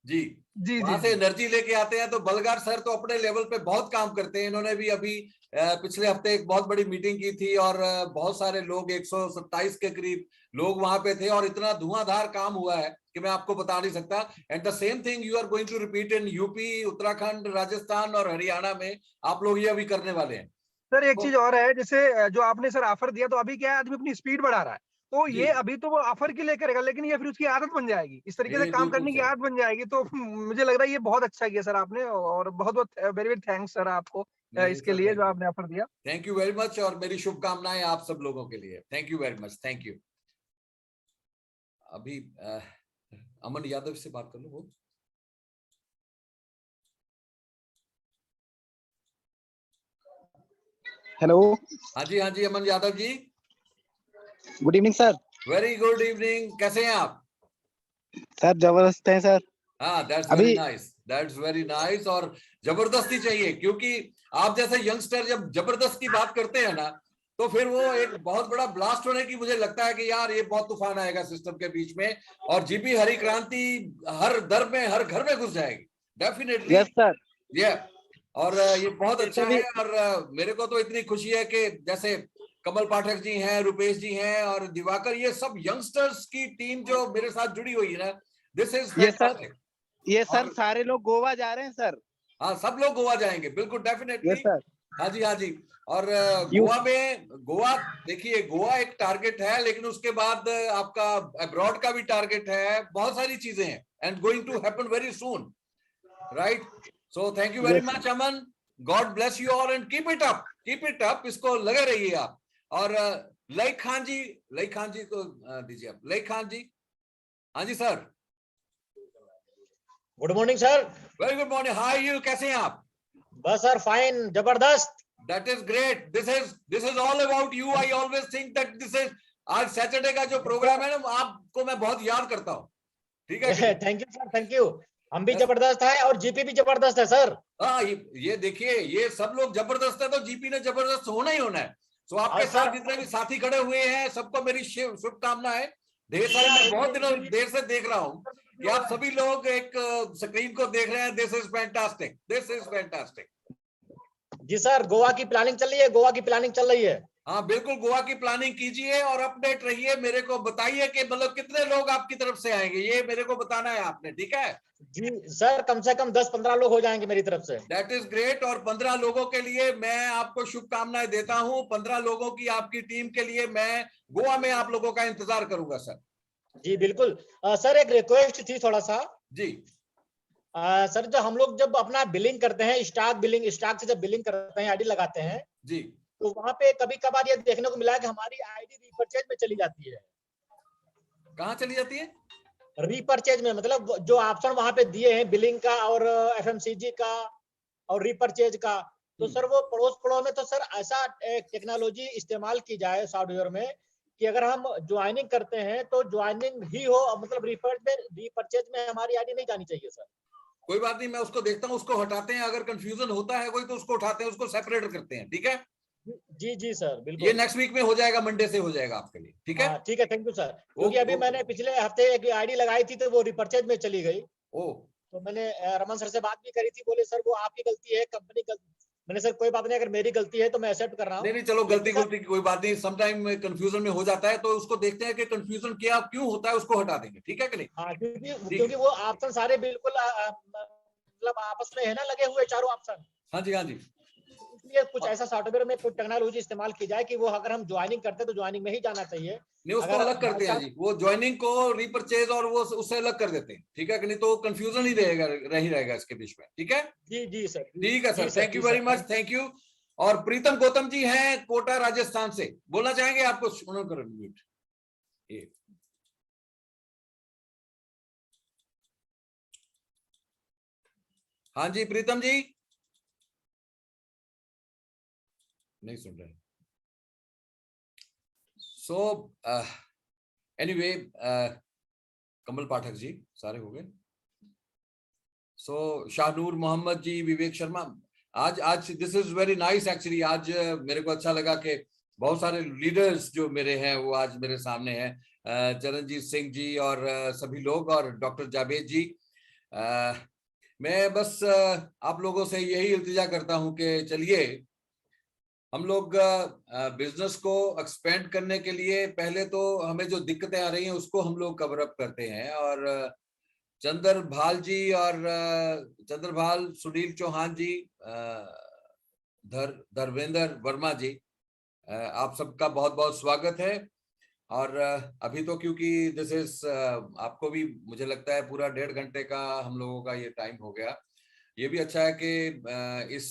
जी, जी वहां जी से जी। एनर्जी लेके आते हैं। तो बलगार सर तो अपने लेवल पे बहुत काम करते हैं। इन्होंने भी अभी पिछले हफ्ते एक बहुत बड़ी मीटिंग की थी, और बहुत सारे लोग, 127 के करीब लोग वहां पे थे, और इतना धुआंधार काम हुआ है कि मैं आपको बता नहीं सकता। And the same thing you are going to repeat in UP, Uttarakhand, Rajasthan और हरियाणा में। आप लोग ये अभी करने वाले हैं। सर एक तो चीज और है, जैसे जो आपने सर ऑफर दिया, तो अभी क्या है, आदमी अपनी स्पीड बढ़ा रहा है, तो जी, ये अभी तो वो ऑफर के लिए करेगा, लेकिन ये फिर उसकी आदत बन जाएगी, इस तरीके से ये काम बिल्कुल करने की सही। आदत बन जाएगी। तो मुझे लग रहा है ये बहुत अच्छा किया सर आपने, और बहुत बहुत वेरी वेरी थैंक्स सर आपको नहीं इसके सर, लिए जो थैंक यू, आपने ऑफर दिया। Thank you very much. और मेरी शुभकामनाएं आप सब लोगों के लिए। Thank you very much, thank you. अभी अमन यादव से बात कर लो। वो हेलो, हाँ जी, हाँ जी, Aman Yadav ji, good evening sir. Very good evening. कैसे हैं आप? सर जबरदस्त है सर। हाँ, दैट्स वेरी अभी नाइस। That's very nice. और जबरदस्ती चाहिए, क्योंकि आप जैसे यंगस्टर जब जबरदस्त की बात करते हैं ना, तो फिर वो एक बहुत बड़ा ब्लास्ट होने की मुझे लगता है कि यार ये बहुत तूफान आएगा सिस्टम के बीच में, और जीपी हरी क्रांति हर दर में, हर घर में घुस जाएगी डेफिनेटली। Yes sir. ये और ये बहुत अच्छा जैसे भी है। और मेरे को तो इतनी खुशी है कि जैसे कमल पाठक जी हैं, रुपेश जी हैं और दिवाकर, ये सब यंगस्टर्स की टीम जो मेरे साथ जुड़ी हुई है ना, दिस इज फैंटास्टिक। ये सर और सारे लोग गोवा जा रहे हैं सर। हाँ, सब लोग गोवा जाएंगे बिल्कुल यस डेफिनेटली। सर। हाँ जी, हाँ जी। और यू गोवा देखिए, गोवा एक टारगेट है, लेकिन उसके बाद आपका अब्रॉड का भी टारगेट है, बहुत सारी चीजें हैं and going to happen very soon, right. So thank you very yes much Aman, God bless you all and keep it up, इसको लगे रहिए आप। और लई खान जी को दीजिए आप, लई खान जी। हाँ जी sir. Good morning sir. Very good morning, how are you, कैसे हैं आप? बस सर फाइन, जबरदस्त। That is great. This is all about you. I always think that this is, आज सैटरडे का जो प्रोग्राम है ना, आपको मैं बहुत याद करता हूँ, ठीक है कि thank you sir, thank you. हम भी जबरदस्त है और जीपी भी जबरदस्त है सर। हाँ, ये देखिए, ये सब लोग जबरदस्त है तो जीपी ने जबरदस्त होना ही होना है। तो आपके साथ जितने भी साथी खड़े हुए हैं, सबको मेरी शुभकामनाएं ढेर सारी। मैं बहुत दिनों देर से देख रहा हूँ कि आप सभी लोग एक स्क्रीन को देख रहे हैं। This is fantastic, this is fantastic. जी सर, गोवा की प्लानिंग चल रही है, गोवा की प्लानिंग चल रही है। हाँ बिल्कुल, गोवा की प्लानिंग कीजिए और अपडेट रहिए, मेरे को बताइए कि मतलब कितने लोग आपकी तरफ से आएंगे, ये मेरे को बताना है आपने, ठीक है? जी सर, कम से कम 10-15 लोग हो जाएंगे मेरी तरफ से। That is great. और 15 लोगों के लिए मैं आपको शुभकामनाएं देता हूं। 15 लोगों की आपकी टीम के लिए मैं गोवा में आप लोगों का इंतजार करूंगा सर। जी बिल्कुल। सर एक रिक्वेस्ट थी थोड़ा सा। जी सर, जो हम लोग जब अपना बिलिंग करते हैं, स्टॉक से जब बिलिंग करते हैं, आईडी लगाते हैं, जी। तो वहां पे कभी कभार ये देखने को मिला है कि हमारी आईडी रीपरचेज में चली जाती है। कहाँ चली जाती है? रीपरचेज में, मतलब जो ऑप्शन वहां पे दिए हैं बिलिंग का और एफएमसीजी का और रीपरचेज का, तो सर वो पड़ोस में, तो सर ऐसा टेक्नोलॉजी इस्तेमाल की जाए सॉफ्टवेयर में कि अगर हम ज्वाइनिंग करते हैं तो ज्वाइनिंग ही हो, मतलब रीपरचेज में हमारी आईडी नहीं जानी चाहिए सर। कोई बात नहीं, मैं उसको देखता हूँ, उसको हटाते हैं। अगर कंफ्यूजन होता है कोई तो उसको उठाते हैं, उसको सेपरेट करते हैं, ठीक है? जी जी सर, बिल्कुल। ये नेक्स्ट वीक में हो जाएगा, मंडे से हो जाएगा आपके लिए, ठीक है? ठीक है, थैंक यू सर। क्योंकि अभी मैंने पिछले हफ्ते एक आईडी लगाई थी तो वो रीपरचेज में चली गई। तो मैंने रमन सर से बात भी करी थी, बोले सर वो आपकी गलती है, कंपनी गलती। मैंने सर कोई बात नहीं, अगर मेरी गलती है तो मैं एक्सेप्ट कर रहा हूँ। नहीं, चलो, गलती की कोई बात नहीं। समटाइम कंफ्यूजन में हो जाता है, तो उसको देखते हैं कि कंफ्यूजन क्या क्यों होता है, उसको हटा देंगे, ठीक है कि नहीं? हाँ, क्योंकि वो ऑप्शन सारे बिल्कुल मतलब आपस में है ना, लगे हुए चारों ऑप्शन। हाँ जी, हाँ जी। इसलिए कुछ ऐसा सॉफ्टवेयर में कुछ टेक्नोलॉजी इस्तेमाल की जाए कि वो अगर हम ज्वाइनिंग करते हैं तो ज्वाइनिंग में ही जाना चाहिए। नहीं, उसको अलग करते हैं जी, वो ज्वाइनिंग को रीपरचेज और वो उससे अलग कर देते हैं, ठीक है कि नहीं? तो कंफ्यूजन ही रहेगा इसके बीच में, ठीक है? जी जी सर, ठीक है sir, thank you very much, thank you. और प्रीतम गौतम जी हैं कोटा राजस्थान से, बोलना चाहेंगे आपको? म्यूट। हाँ जी प्रीतम जी, नहीं सुन रहे। सो एनीवे, कमल पाठक जी सारे हो गए। सो शाहनूर मोहम्मद जी, विवेक शर्मा, आज this is very nice actually. आज मेरे को अच्छा लगा कि बहुत सारे लीडर्स जो मेरे हैं वो आज मेरे सामने हैं। चरणजीत सिंह जी और सभी लोग, और डॉक्टर जावेद जी। मैं बस आप लोगों से यही इल्तिजा करता हूं कि चलिए हम लोग बिजनेस को एक्सपेंड करने के लिए पहले तो हमें जो दिक्कतें आ रही हैं उसको हम लोग कवर अप करते हैं। और चंद्रभाल, सुनील चौहान जी, धर्मेंद्र वर्मा जी, आप सबका बहुत बहुत स्वागत है। और अभी तो क्योंकि दिस इज आपको भी मुझे लगता है पूरा 1.5 घंटे का हम लोगों का ये टाइम हो गया। ये भी अच्छा है कि इस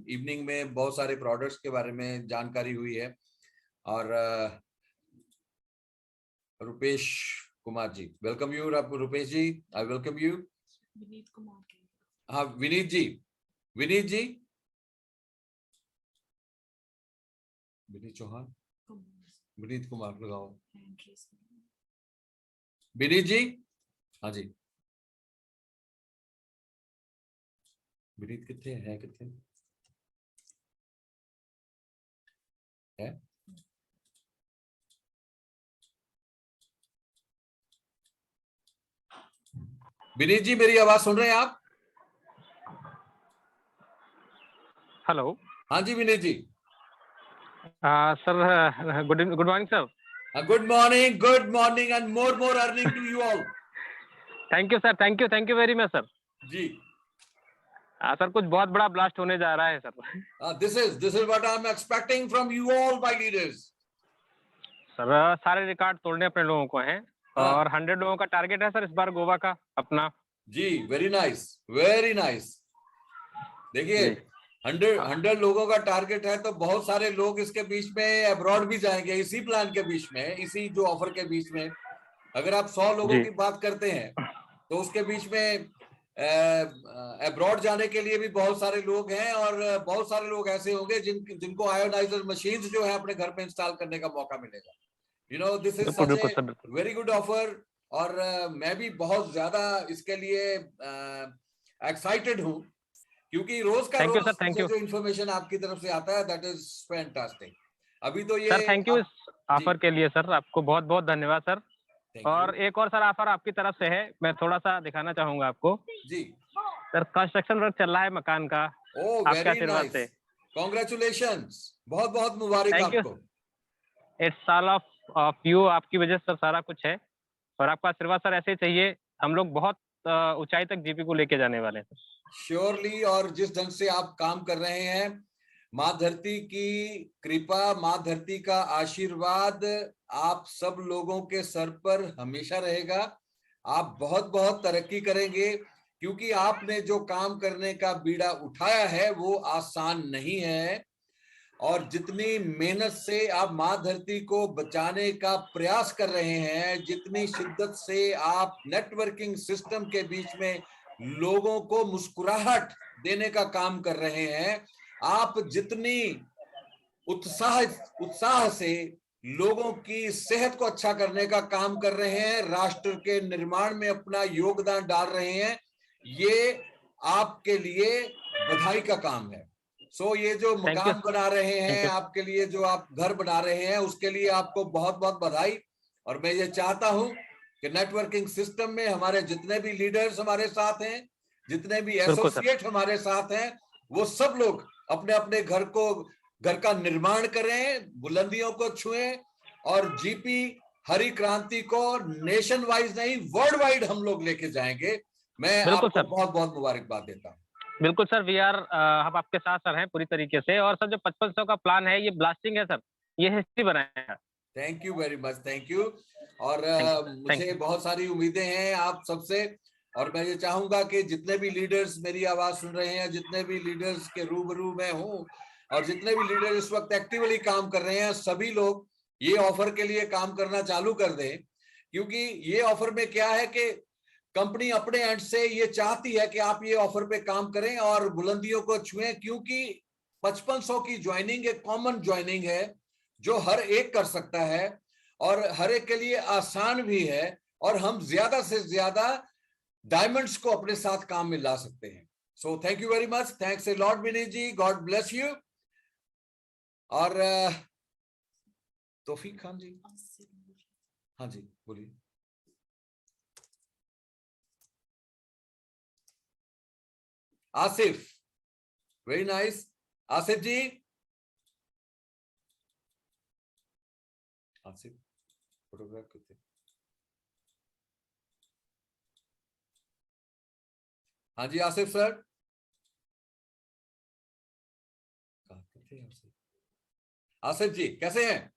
इवनिंग में बहुत सारे प्रोडक्ट्स के बारे में जानकारी हुई है। और Rupesh Kumar ji, welcome you. Rupesh ji, I welcome you. Vineet Kumar, हाँ विनीत जी, विनीत चौहान, विनीत कुमार लगाओ। विनीत जी, हाँ जी। विनीत कितने हैं, कितने है? विनीत जी मेरी आवाज सुन रहे हैं आप? हेलो। हाँ जी Vineet ji. Sir good morning sir. Good morning and more earning to you all. Thank you sir, thank you very much sir. जी सर कुछ बहुत बड़ा ब्लास्ट होने जा रहा है sir. This is what I am expecting from you all my leaders. Sir सारे रिकॉर्ड तोड़ने अपने लोगों को हैं और 100 लोगों का टारगेट है सर इस बार गोवा का अपना। जी वेरी नाइस। देखिए 100 लोगों का टारगेट है तो बहुत सारे लोग इसके बीच में अब्रॉड भी जाएंगे, इसी प्लान के बीच में, इसी जो ऑफर के बीच में। अगर आप 100 लोगों की बात करते हैं तो उसके बीच में अब्रॉड जाने के लिए भी बहुत सारे लोग हैं और बहुत सारे लोग ऐसे होंगे जिनको आयोनाइजर मशीन्स जो है अपने घर पे इंस्टॉल करने का मौका मिलेगा। You know this is such a very good offer और मैं भी बहुत ज्यादा इसके लिए एक्साइटेड हूँ क्योंकि रोज का रोज जो इन्फॉर्मेशन आपकी तरफ से आता है दैट इज फैंटास्टिक। अभी तो ये सर थैंक यू इस ऑफर के लिए सर, आपको बहुत बहुत धन्यवाद सर। और एक और सर ऑफर आपकी तरफ से है, मैं थोड़ा सा दिखाना चाहूंगा आपको। जी सर कंस्ट्रक्शन वर्क चल रहा है मकान का। आपके आशीर्वाद से कांग्रेचुलेशंस, बहुत बहुत मुबारक आपको। इट्स ऑल ऑफ यू, आपकी वजह से सारा कुछ है और आपका आशीर्वाद सर ऐसे चाहिए। हम लोग बहुत ऊंचाई तक जीपी को लेके जाने वाले हैं श्योरली। और जिस ढंग से आप काम कर रहे हैं, माँ धरती की कृपा, माँ धरती का आशीर्वाद आप सब लोगों के सर पर हमेशा रहेगा। आप बहुत बहुत तरक्की करेंगे क्योंकि आपने जो काम करने का बीड़ा उठाया है वो आसान नहीं है और जितनी मेहनत से आप माँ धरती को बचाने का प्रयास कर रहे हैं, जितनी शिद्दत से आप नेटवर्किंग सिस्टम के बीच में लोगों को मुस्कुराहट देने का काम कर रहे हैं, आप जितनी उत्साह से लोगों की सेहत को अच्छा करने का काम कर रहे हैं, राष्ट्र के निर्माण में अपना योगदान डाल रहे हैं, ये आपके लिए बधाई का काम है। सो ये जो मकान बना रहे हैं आपके लिए, जो आप घर बना रहे हैं, उसके लिए आपको बहुत बहुत बधाई। और मैं ये चाहता हूं कि नेटवर्किंग सिस्टम में हमारे जितने भी लीडर्स हमारे साथ हैं, जितने भी एसोसिएट हमारे साथ हैं, वो सब लोग अपने अपने घर का निर्माण करें, बुलंदियों को छुएं और जीपी हरी क्रांति को नेशन वाइज नहीं वर्ल्ड वाइड हम लोग लेके जाएंगे। मैं आपको बहुत बहुत मुबारकबाद देता हूँ। बिल्कुल सर, हम आपके साथ सर हैं पूरी तरीके से। और सर जो 5500 का प्लान है ये ब्लास्टिंग है सर, ये हिस्ट्री बनाएगा। Thank you very much, thank you. और मुझे बहुत सारी उम्मीदें हैं आप सबसे और मैं ये चाहूंगा कि जितने भी लीडर्स मेरी आवाज सुन रहे हैं, जितने भी लीडर्स के रूबरू में हूँ और जितने भी लीडर इस वक्त एक्टिवली काम कर रहे हैं, सभी लोग ये ऑफर के लिए काम करना चालू कर दें क्योंकि ये ऑफर में क्या है कि कंपनी अपने एंड से ये चाहती है कि आप ये ऑफर पे काम करें और बुलंदियों को छुएं क्योंकि 5500 की ज्वाइनिंग एक कॉमन ज्वाइनिंग है जो हर एक कर सकता है और हर एक के लिए आसान भी है और हम ज्यादा से ज्यादा डायमंड्स को अपने साथ काम में ला सकते हैं। So thank you very much, thanks a lot Vineet ji, God bless you. और तौफीक खान जी, हाँ जी बोलिए। Asif, very nice. Asif ji, Asif photograph करते। हाँ जी आसिफ सर, आसिफ जी कैसे हैं?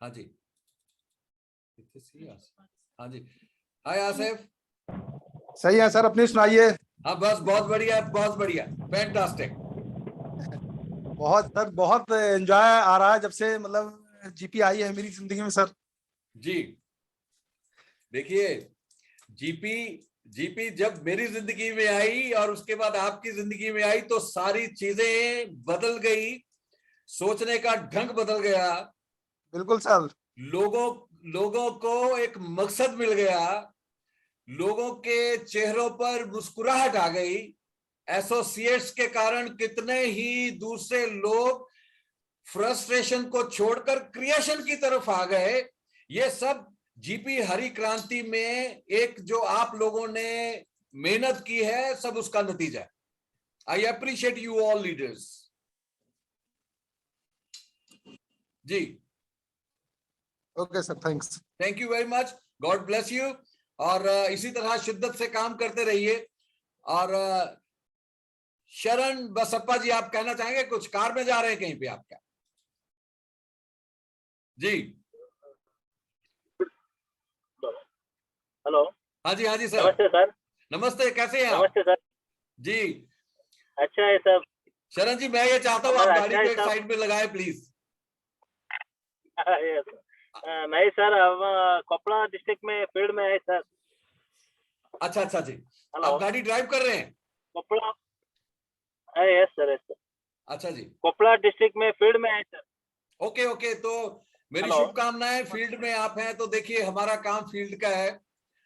हाँ जी, हाँ जी, हाय आसिफ। सही है सर, अपनी सुनाइए। हाँ बस बहुत बढ़िया, बहुत बढ़िया, फैंटास्टिक। बहुत एंजॉय आ रहा है जब से मतलब जीपी आई है मेरी जिंदगी में सर। जी देखिए, जीपी जब मेरी जिंदगी में आई और उसके बाद आपकी जिंदगी में आई तो सारी चीजें बदल गई, सोचने का ढंग बदल गया। बिल्कुल सर। लोगों को एक मकसद मिल गया, लोगों के चेहरों पर मुस्कुराहट आ गई। एसोसिएट्स के कारण कितने ही दूसरे लोग फ्रस्ट्रेशन को छोड़कर क्रिएशन की तरफ आ गए। ये सब जीपी हरी क्रांति में एक जो आप लोगों ने मेहनत की है, सब उसका नतीजा है। I appreciate you all leaders. जी okay sir, thanks. Thank you very much, God bless you. और इसी तरह शिद्दत से काम करते रहिए। और शरण बसप्पा जी, आप कहना चाहेंगे कुछ? कार में जा रहे हैं कहीं पे आप क्या? जी हेलो। हाँ जी, हाँ जी सर। नमस्ते सर। नमस्ते, कैसे हैं आप? नमस्ते सर। जी अच्छा है सब। शरण जी, मैं ये चाहता हूँ आप अच्छा गाड़ी है को एक सब। साइड में लगाए प्लीज। नहीं सर, हम कोपड़ा डिस्ट्रिक्ट में फील्ड में है सर। अच्छा अच्छा जी, हेलो। आप गाड़ी ड्राइव कर रहे हैं? कोपड़ा, यस सर, यस सर। अच्छा जी, कोपड़ा डिस्ट्रिक्ट में फील्ड में है सर। Okay okay. तो मेरी हेलो। शुभकामनाएं। फील्ड में आप हैं तो देखिए, हमारा काम फील्ड का है।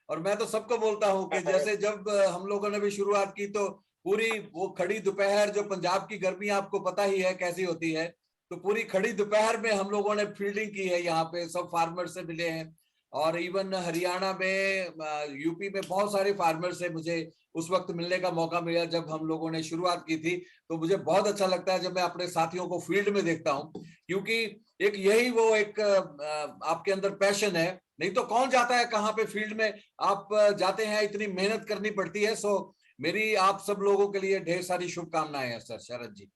और मैं तो सबको बोलता हूं कि जैसे जब हम लोगों ने भी शुरुआत की तो पूरी वो खड़ी दोपहर, जो पंजाब की गर्मी आपको पता ही है कैसी होती है, तो पूरी खड़ी दोपहर में हम लोगों ने फील्डिंग की है। यहाँ पे सब फार्मर से मिले हैं। और इवन हरियाणा में, यूपी में बहुत सारे फार्मर से मुझे उस वक्त मिलने का मौका मिला जब हम लोगों ने शुरुआत की थी। तो मुझे बहुत अच्छा लगता है जब मैं अपने साथियों को फील्ड में देखता हूँ, क्योंकि एक यही वो एक आपके अंदर पैशन है। नहीं तो कौन जाता है कहाँ पे? फील्ड में आप जाते हैं, इतनी मेहनत करनी पड़ती है। सो मेरी आप सब लोगों के लिए ढेर सारी शुभकामनाएं हैं सर। शरद जी,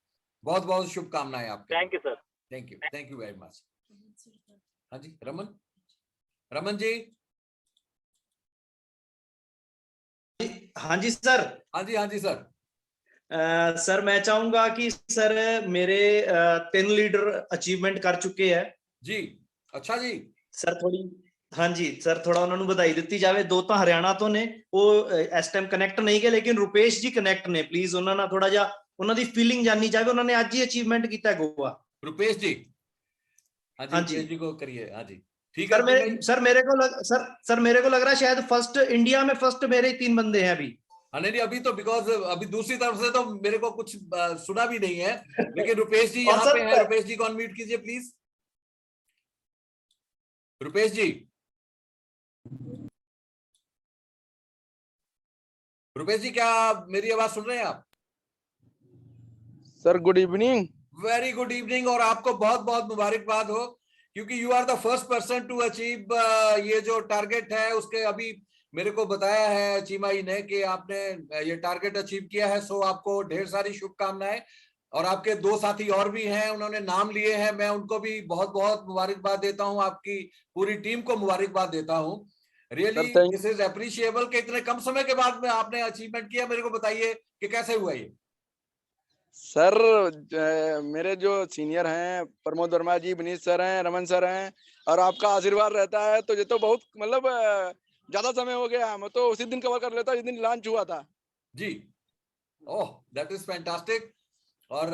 बहुत बहुत शुभकामनाएं आपके। Thank you sir. Thank you very much. हाँ जी, रमन जी। हाँ जी सर। हाँ जी, हाँ जी सर। सर मैं चाहूंगा कि सर मेरे 10 लीडर अचीवमेंट कर चुके हैं जी। अच्छा जी सर। थोड़ी हाँ जी सर, थोड़ा उन्होंने बधाई दी जावे। दो तो हरियाणा तो ने वो इस टाइम कनेक्ट नहीं गए, लेकिन रुपेश जी कनेक्ट ने। प्लीज उन्होंने थोड़ा जा उन्होंने फीलिंग जाननी चाहिए। उन्होंने आज ही अचीवमेंट किया गोवा। रुपेश जी। हाँ जी, हाँ रुपेश जी जी को करिए। हाँ जी, ठीक सर। है। सर मेरे को लग रहा है शायद फर्स्ट इंडिया में फर्स्ट मेरे 3 बंदे हैं अभी। हाँ नहीं, अभी तो बिकॉज अभी दूसरी तरफ से तो मेरे को कुछ सुना भी नहीं है, लेकिन रुपेश जी और यहाँ सर पे हैं। रुपेश जी को अनम्यूट कीजिए प्लीज। रुपेश जी, रुपेश जी, क्या मेरी आवाज सुन रहे हैं आप? Sir good evening. Very good evening. और आपको बहुत बहुत मुबारकबाद हो, क्योंकि you are the first person to achieve ये जो टारगेट है उसके। अभी मेरे को बताया है चीमाई ने कि आपने ये टारगेट अचीव किया है। सो आपको ढेर सारी शुभकामनाएं। और आपके 2 साथी और भी हैं, उन्होंने नाम लिए हैं, मैं उनको भी बहुत बहुत मुबारकबाद देता हूं। आपकी पूरी टीम को मुबारकबाद देता हूं। रियली दिस इज अप्रिशिएबल कि इतने कम समय के बाद में आपने अचीवमेंट किया। मेरे को बताइए कि कैसे हुआ ये? सर मेरे जो सीनियर हैं, प्रमोद वर्मा जी, विनीत सर हैं, रमन सर हैं, और आपका आशीर्वाद रहता है तो ये तो बहुत मतलब ज्यादा समय हो गया। मैं तो उसी दिन कवर कर लेता जिस दिन लॉन्च हुआ था जी। ओह, दैट इज फैंटास्टिक। और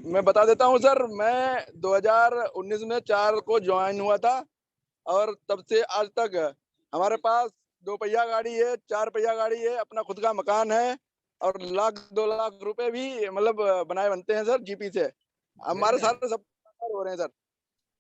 मैं बता देता हूँ सर, मैं 2019 में 4 को ज्वाइन हुआ था, और तब से आज तक हमारे पास 2 पहिया गाड़ी है, 4 पहिया गाड़ी है, अपना खुद का मकान है, और 1-2 लाख रुपए भी मतलब बनाए बनते हैं सर जीपी से। हमारे सारे सब हो रहे हैं सर।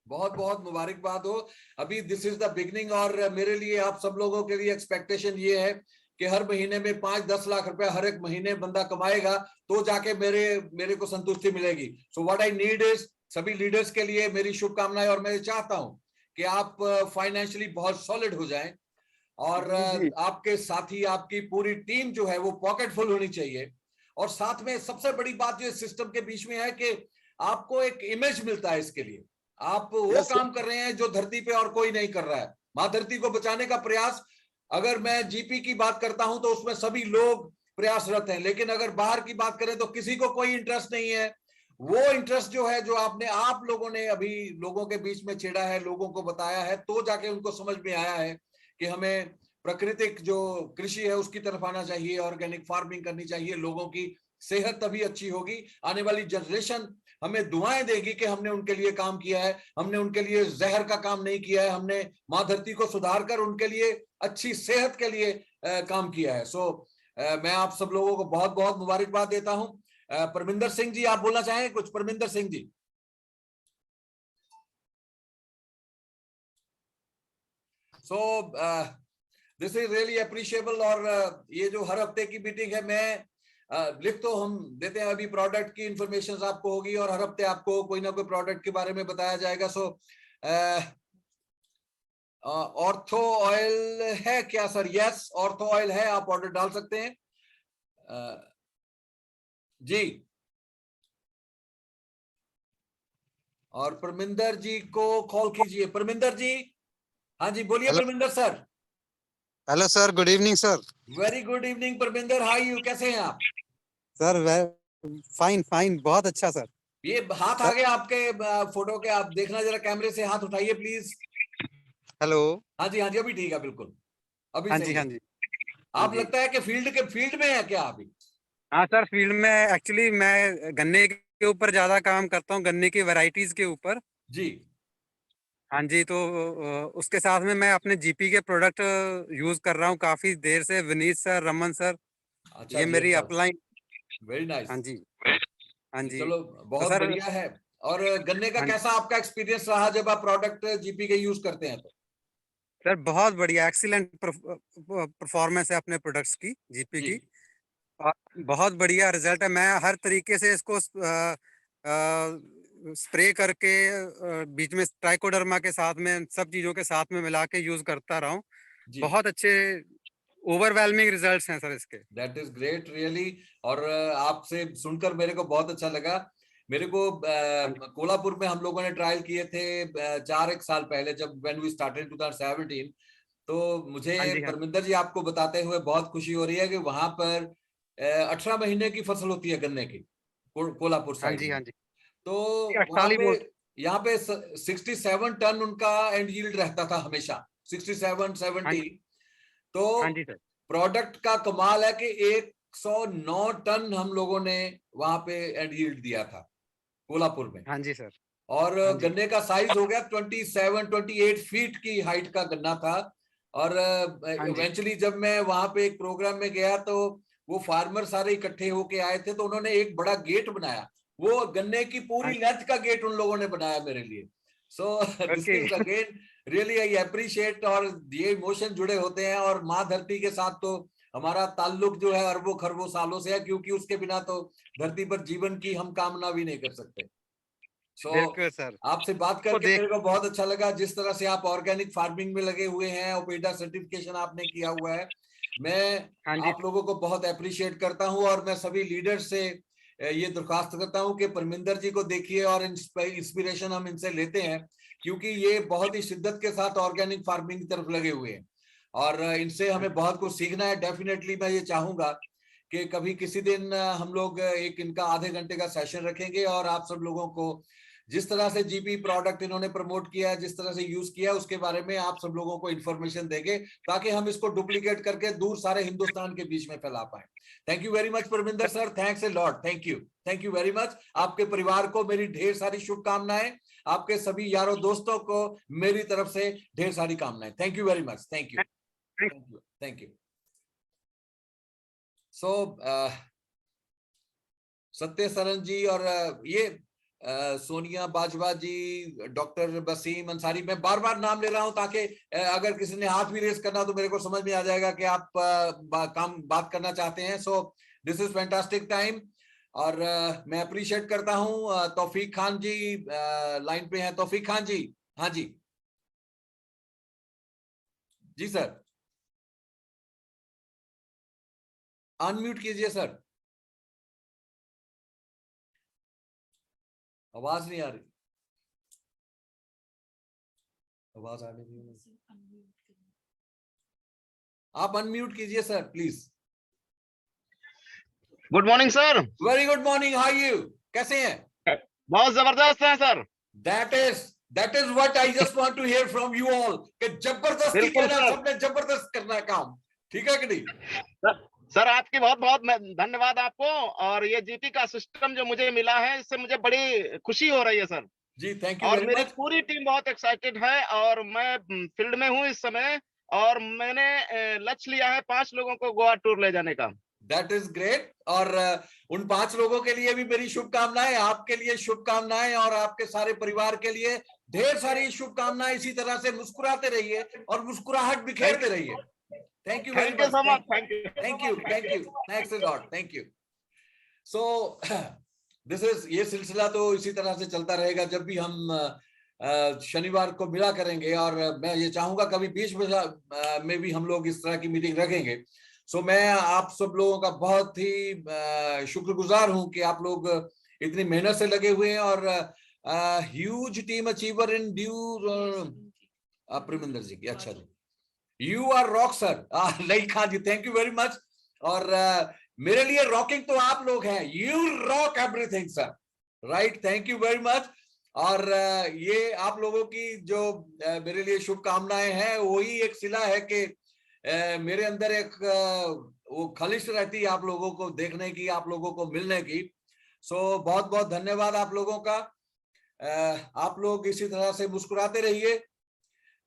बहुत बहुत मुबारकबाद हो। अभी दिस इज द बिगनिंग। और मेरे लिए, आप सब लोगों के लिए एक्सपेक्टेशन ये है कि हर महीने में 5-10 लाख रुपए हर एक महीने बंदा कमाएगा तो जाके मेरे को संतुष्टि मिलेगी। So what I need is, सभी लीडर्स के लिए मेरी शुभकामनाएं। और मैं चाहता हूं कि आप फाइनेंशियली बहुत सॉलिड हो जाएं, और आपके साथी, आपकी पूरी टीम जो है वो पॉकेट फुल होनी चाहिए। और साथ में सबसे बड़ी बात जो सिस्टम के बीच में है कि आपको एक इमेज मिलता है इसके लिए। आप वो काम कर रहे हैं जो धरती पे और कोई नहीं कर रहा है। माँ धरती को बचाने का प्रयास, अगर मैं जीपी की बात करता हूं तो उसमें सभी लोग प्रयासरत हैं, लेकिन अगर बाहर की बात करें तो किसी को कोई इंटरेस्ट नहीं है। वो इंटरेस्ट जो है, जो आप लोगों ने अभी लोगों के बीच में छेड़ा है, लोगों को बताया है, तो जाके उनको समझ में आया है कि हमें प्राकृतिक जो कृषि है उसकी तरफ आना चाहिए, ऑर्गेनिक फार्मिंग करनी चाहिए। लोगों की सेहत तभी अच्छी होगी, आने वाली जनरेशन हमें दुआएं देगी कि हमने उनके लिए काम किया है, हमने उनके लिए जहर का काम नहीं किया है, हमने माँ धरती को सुधार कर उनके लिए अच्छी सेहत के लिए काम किया है। सो मैं आप सब लोगों को बहुत बहुत मुबारकबाद देता हूं। परमिंदर सिंह जी, आप बोलना चाहेंगे कुछ? Parminder Singh ji. So this is really appreciable. और ये जो हर हफ्ते की मीटिंग है, मैं लिख तो हम देते हैं, अभी प्रोडक्ट की इंफॉर्मेशन आपको होगी और हर हफ्ते आपको कोई ना कोई प्रोडक्ट के बारे में बताया जाएगा। सो ऑर्थो ऑयल है क्या सर? यस, ऑर्थो ऑयल है, आप ऑर्डर डाल सकते हैं। जी, और परमिंदर जी को कॉल कीजिए। परमिंदर जी, हाँ जी बोलिए Parminder sir. Hello sir, good evening sir. Very good evening Parminder, how you, कैसे हैं आप? सर फाइन फाइन, बहुत अच्छा सर। ये हाथ आ गया आपके फोटो के, आप देखना जरा कैमरे से, हाथ उठाइए प्लीज। हेलो। हाँ जी, हाँ जी, अभी ठीक है, बिल्कुल अभी हाँ सही जी, है। हाँ जी। आप लगता है कि फील्ड में है क्या अभी? हाँ सर, फील्ड में एक्चुअली मैं गन्ने के ऊपर ज्यादा काम करता हूँ, गन्ने की वैरायटीज के ऊपर। जी। हाँ जी, तो उसके साथ में मैं अपने जीपी के प्रोडक्ट यूज कर रहा हूँ काफी देर से। विनीत सर, रमन सर, अच्छा ये जी, मेरी अच्छा, अपलाइन। Very nice. हाँ जी, हाँ जी। चलो तो बहुत सर, बढ़िया है। और गन्ने का हाँ कैसा आपका एक्सपीरियंस रहा जब आप प्रोडक्ट जीपी के यूज करते हैं तो? सर, बहुत बढ़िया, एक्सीलेंट परफॉर्मेंस है अपने प्रोडक्ट्स की, जीपी जी की। और बहुत बढ़िया रिजल्ट है। मैं हर तरीके से इसको स्प्रे करके बीच में ट्राइकोडर्मा के साथ में, सब चीजों के साथ में मिला के यूज करता रहा हूँ। जी, बहुत अच्छे ओवरवेलमिंग रिजल्ट्स हैं सर इसके। That is great really. और आपसे सुनकर मेरे को बहुत अच्छा लगा। मेरे को कोल्हापुर में हम लोगों ने ट्रायल किए थे 4 साल पहले, जब व्हेन वी स्टार्टेड 2017। तो मुझे हाँ जी, हाँ परमिंदर जी आपको बताते हुए बहुत खुशी हो रही है कि वहां पर 18 महीने की फसल होती है गन्ने की, कोल्हापुर हाँ साइड जी, में। हाँ जी। तो वहां 48 पे, वोल्ट। यहाँ पे 67 टन उनका एंड यील्ड रहता था हमेशा, 67 हाँ 70। जी, तो हाँ जी सर। प्रोडक्ट का कमाल है कि 109 टन हम लोगों ने वहां पे एंड यील्ड दिया था कोल्हापुर में। हाँ जी सर। और हाँ जी, गन्ने का साइज हो गया 28 फीट की हाइट का गन्ना था। और हाँ जी, इवेंचुअली जब मैं वहां पे एक प्रोग्राम में गया तो वो फार्मर सारे इकट्ठे होके आए थे, तो उन्होंने एक बड़ा गेट बनाया, वो गन्ने की हाँ पूरी लेंथ का गेट उन लोगों ने बनाया मेरे लिए। So this okay. Is again really I appreciate. और ये इमोशन जुड़े होते हैं, और माँ धरती के साथ तो हमारा ताल्लुक जो है अरबों खरबों सालों से है, क्योंकि उसके बिना तो धरती पर जीवन की हम कामना भी नहीं कर सकते। सो बिल्कुल सर। आपसे बात को करके देख। मेरे को बहुत अच्छा लगा, जिस तरह से आप ऑर्गेनिक फार्मिंग में लगे हुए हैं, ओपेडा सर्टिफिकेशन आपने किया हुआ है। मैं हाँ जी, आप लोगों को बहुत अप्रिशिएट करता हूं, और मैं सभी लीडर से ये दरख्वास्त करता हूं कि परमिंदर जी को देखिए, और इंस्पिरेशन हम इनसे लेते हैं, क्योंकि ये बहुत ही शिद्दत के साथ ऑर्गेनिक फार्मिंग की तरफ लगे हुए हैं, और इनसे हाँ हमें बहुत कुछ सीखना है। डेफिनेटली मैं ये चाहूंगा कि कभी किसी दिन हम लोग एक इनका आधे घंटे का सेशन रखेंगे, और आप सब लोगों को जिस तरह से जीपी प्रोडक्ट इन्होंने प्रमोट किया है, जिस तरह से यूज किया है, उसके बारे में आप सब लोगों को इन्फॉर्मेशन देंगे, ताकि हम इसको डुप्लीकेट करके दूर सारे हिंदुस्तान के बीच में फैला पाए। Thank you very much Parminder sir, thanks a lot, thank you very much. आपके परिवार को मेरी ढेर सारी शुभकामनाएं, आपके सभी यारों दोस्तों को मेरी तरफ से ढेर सारी कामनाएं। Thank you very much, thank you, thank you. So Satya Saran ji, और ये सोनिया बाजवा जी, डॉक्टर वसीम अंसारी, मैं बार बार नाम ले रहा हूं ताकि अगर किसी ने हाथ भी रेस करना तो मेरे को समझ में आ जाएगा कि आप बात करना चाहते हैं। सो दिस इज फैंटास्टिक टाइम। और मैं अप्रिशिएट करता हूं तौफीक खान जी लाइन पे हैं। तौफीक खान जी, हाँ जी, जी सर, अनम्यूट कीजिए सर, आवाज नहीं आ रही, आवाज आने दीजिए, आप अनम्यूट कीजिए sir please. Good morning sir. Very good morning, how you, कैसे हैं? बहुत जबरदस्त है sir. That is what I just want to hear from you all, कि जबरदस्ती बिल्कुल कहना, सर। सबने जबरदस्त करना है काम, ठीक है कि नहीं? सर आपकी बहुत बहुत धन्यवाद आपको। और ये जीपी का सिस्टम जो मुझे मिला है, इससे मुझे बड़ी खुशी हो रही है सर। जी थैंक यू और वेरी मेरी मच। पूरी टीम बहुत एक्साइटेड है, और मैं फील्ड में हूँ इस समय। और मैंने लक्ष्य लिया है 5 लोगों को गोवा टूर ले जाने का। That is great. और उन 5 लोगों के लिए भी मेरी शुभकामनाएं, आपके लिए शुभकामनाएं और आपके सारे परिवार के लिए ढेर सारी शुभकामनाएं। इसी तरह से मुस्कुराते रहिए और मुस्कुराहट बिखेरते रहिए। Thank you very much. So much. Thank you. Thanks a lot. Thank you. So this is, ये सिलसिला तो इसी तरह से चलता रहेगा जब भी हम शनिवार को मिला करेंगे, और मैं ये चाहूंगा कभी बीच में भी हम लोग इस तरह की मीटिंग रखेंगे। सो मैं आप सब लोगों का बहुत ही शुक्रगुजार हूं कि आप लोग इतनी मेहनत से लगे हुए हैं, और huge team achiever in due Parminder ji की। अच्छा जी, you are rock sir. Lai Khan ji, thank you very much. और मेरे लिए रॉकिंग तो आप लोग हैं, you rock everything sir, right. Thank you very much. और ये आप लोगों की जो मेरे लिए शुभकामनाएं हैं, वही एक सिला है कि मेरे अंदर एक वो खलिश रहती है आप लोगों को देखने की, आप लोगों को मिलने की। सो बहुत बहुत धन्यवाद आप लोगों का। आप लोग इसी तरह से मुस्कुराते रहिए।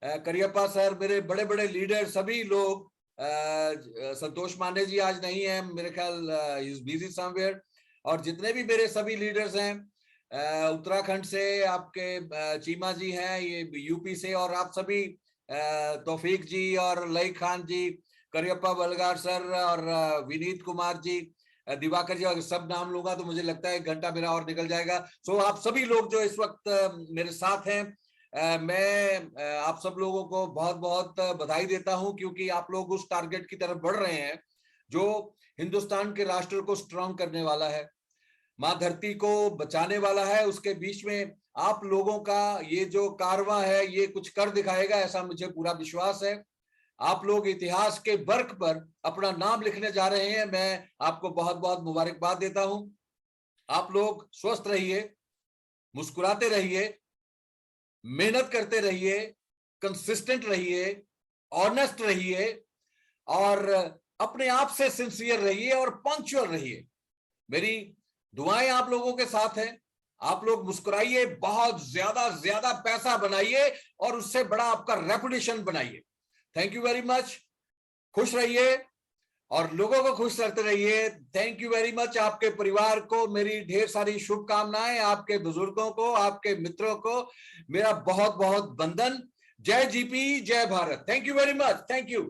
करियप्पा सर, मेरे बड़े बड़े लीडर, सभी लोग, संतोष मांडे जी आज नहीं है मेरे ख्याल, इज बिजी समवेयर, और जितने भी मेरे सभी लीडर्स हैं, उत्तराखंड से आपके चीमा जी हैं, ये यूपी से, और आप सभी तौफीक जी और लई खान जी, करियप्पा बलगार सर और विनीत कुमार जी, दिवाकर जी, और सब नाम लूंगा तो मुझे लगता है 1 घंटा मेरा और निकल जाएगा। सो आप सभी लोग जो इस वक्त मेरे साथ हैं, मैं आप सब लोगों को बहुत बहुत बधाई देता हूं, क्योंकि आप लोग उस टारगेट की तरफ बढ़ रहे हैं जो हिंदुस्तान के राष्ट्र को स्ट्रांग करने वाला है, माँ धरती को बचाने वाला है। उसके बीच में आप लोगों का ये जो कारवां है, ये कुछ कर दिखाएगा, ऐसा मुझे पूरा विश्वास है। आप लोग इतिहास के वर्क पर अपना नाम लिखने जा रहे हैं। मैं आपको बहुत बहुत मुबारकबाद देता हूं। आप लोग स्वस्थ रहिए, मुस्कुराते रहिए, मेहनत करते रहिए, कंसिस्टेंट रहिए, ऑनेस्ट रहिए, और अपने आप से सिंसियर रहिए और पंक्चुअल रहिए। मेरी दुआएं आप लोगों के साथ हैं। आप लोग मुस्कुराइए, बहुत ज्यादा पैसा बनाइए, और उससे बड़ा आपका रेपुटेशन बनाइए। Thank you very much. खुश रहिए और लोगों को खुश रखते रहिए। Thank you very much. आपके परिवार को मेरी ढेर सारी शुभकामनाएं, आपके बुजुर्गों को, आपके मित्रों को मेरा बहुत बहुत वंदन। जय जीपी, जय Bharat. Thank you very much. Thank you.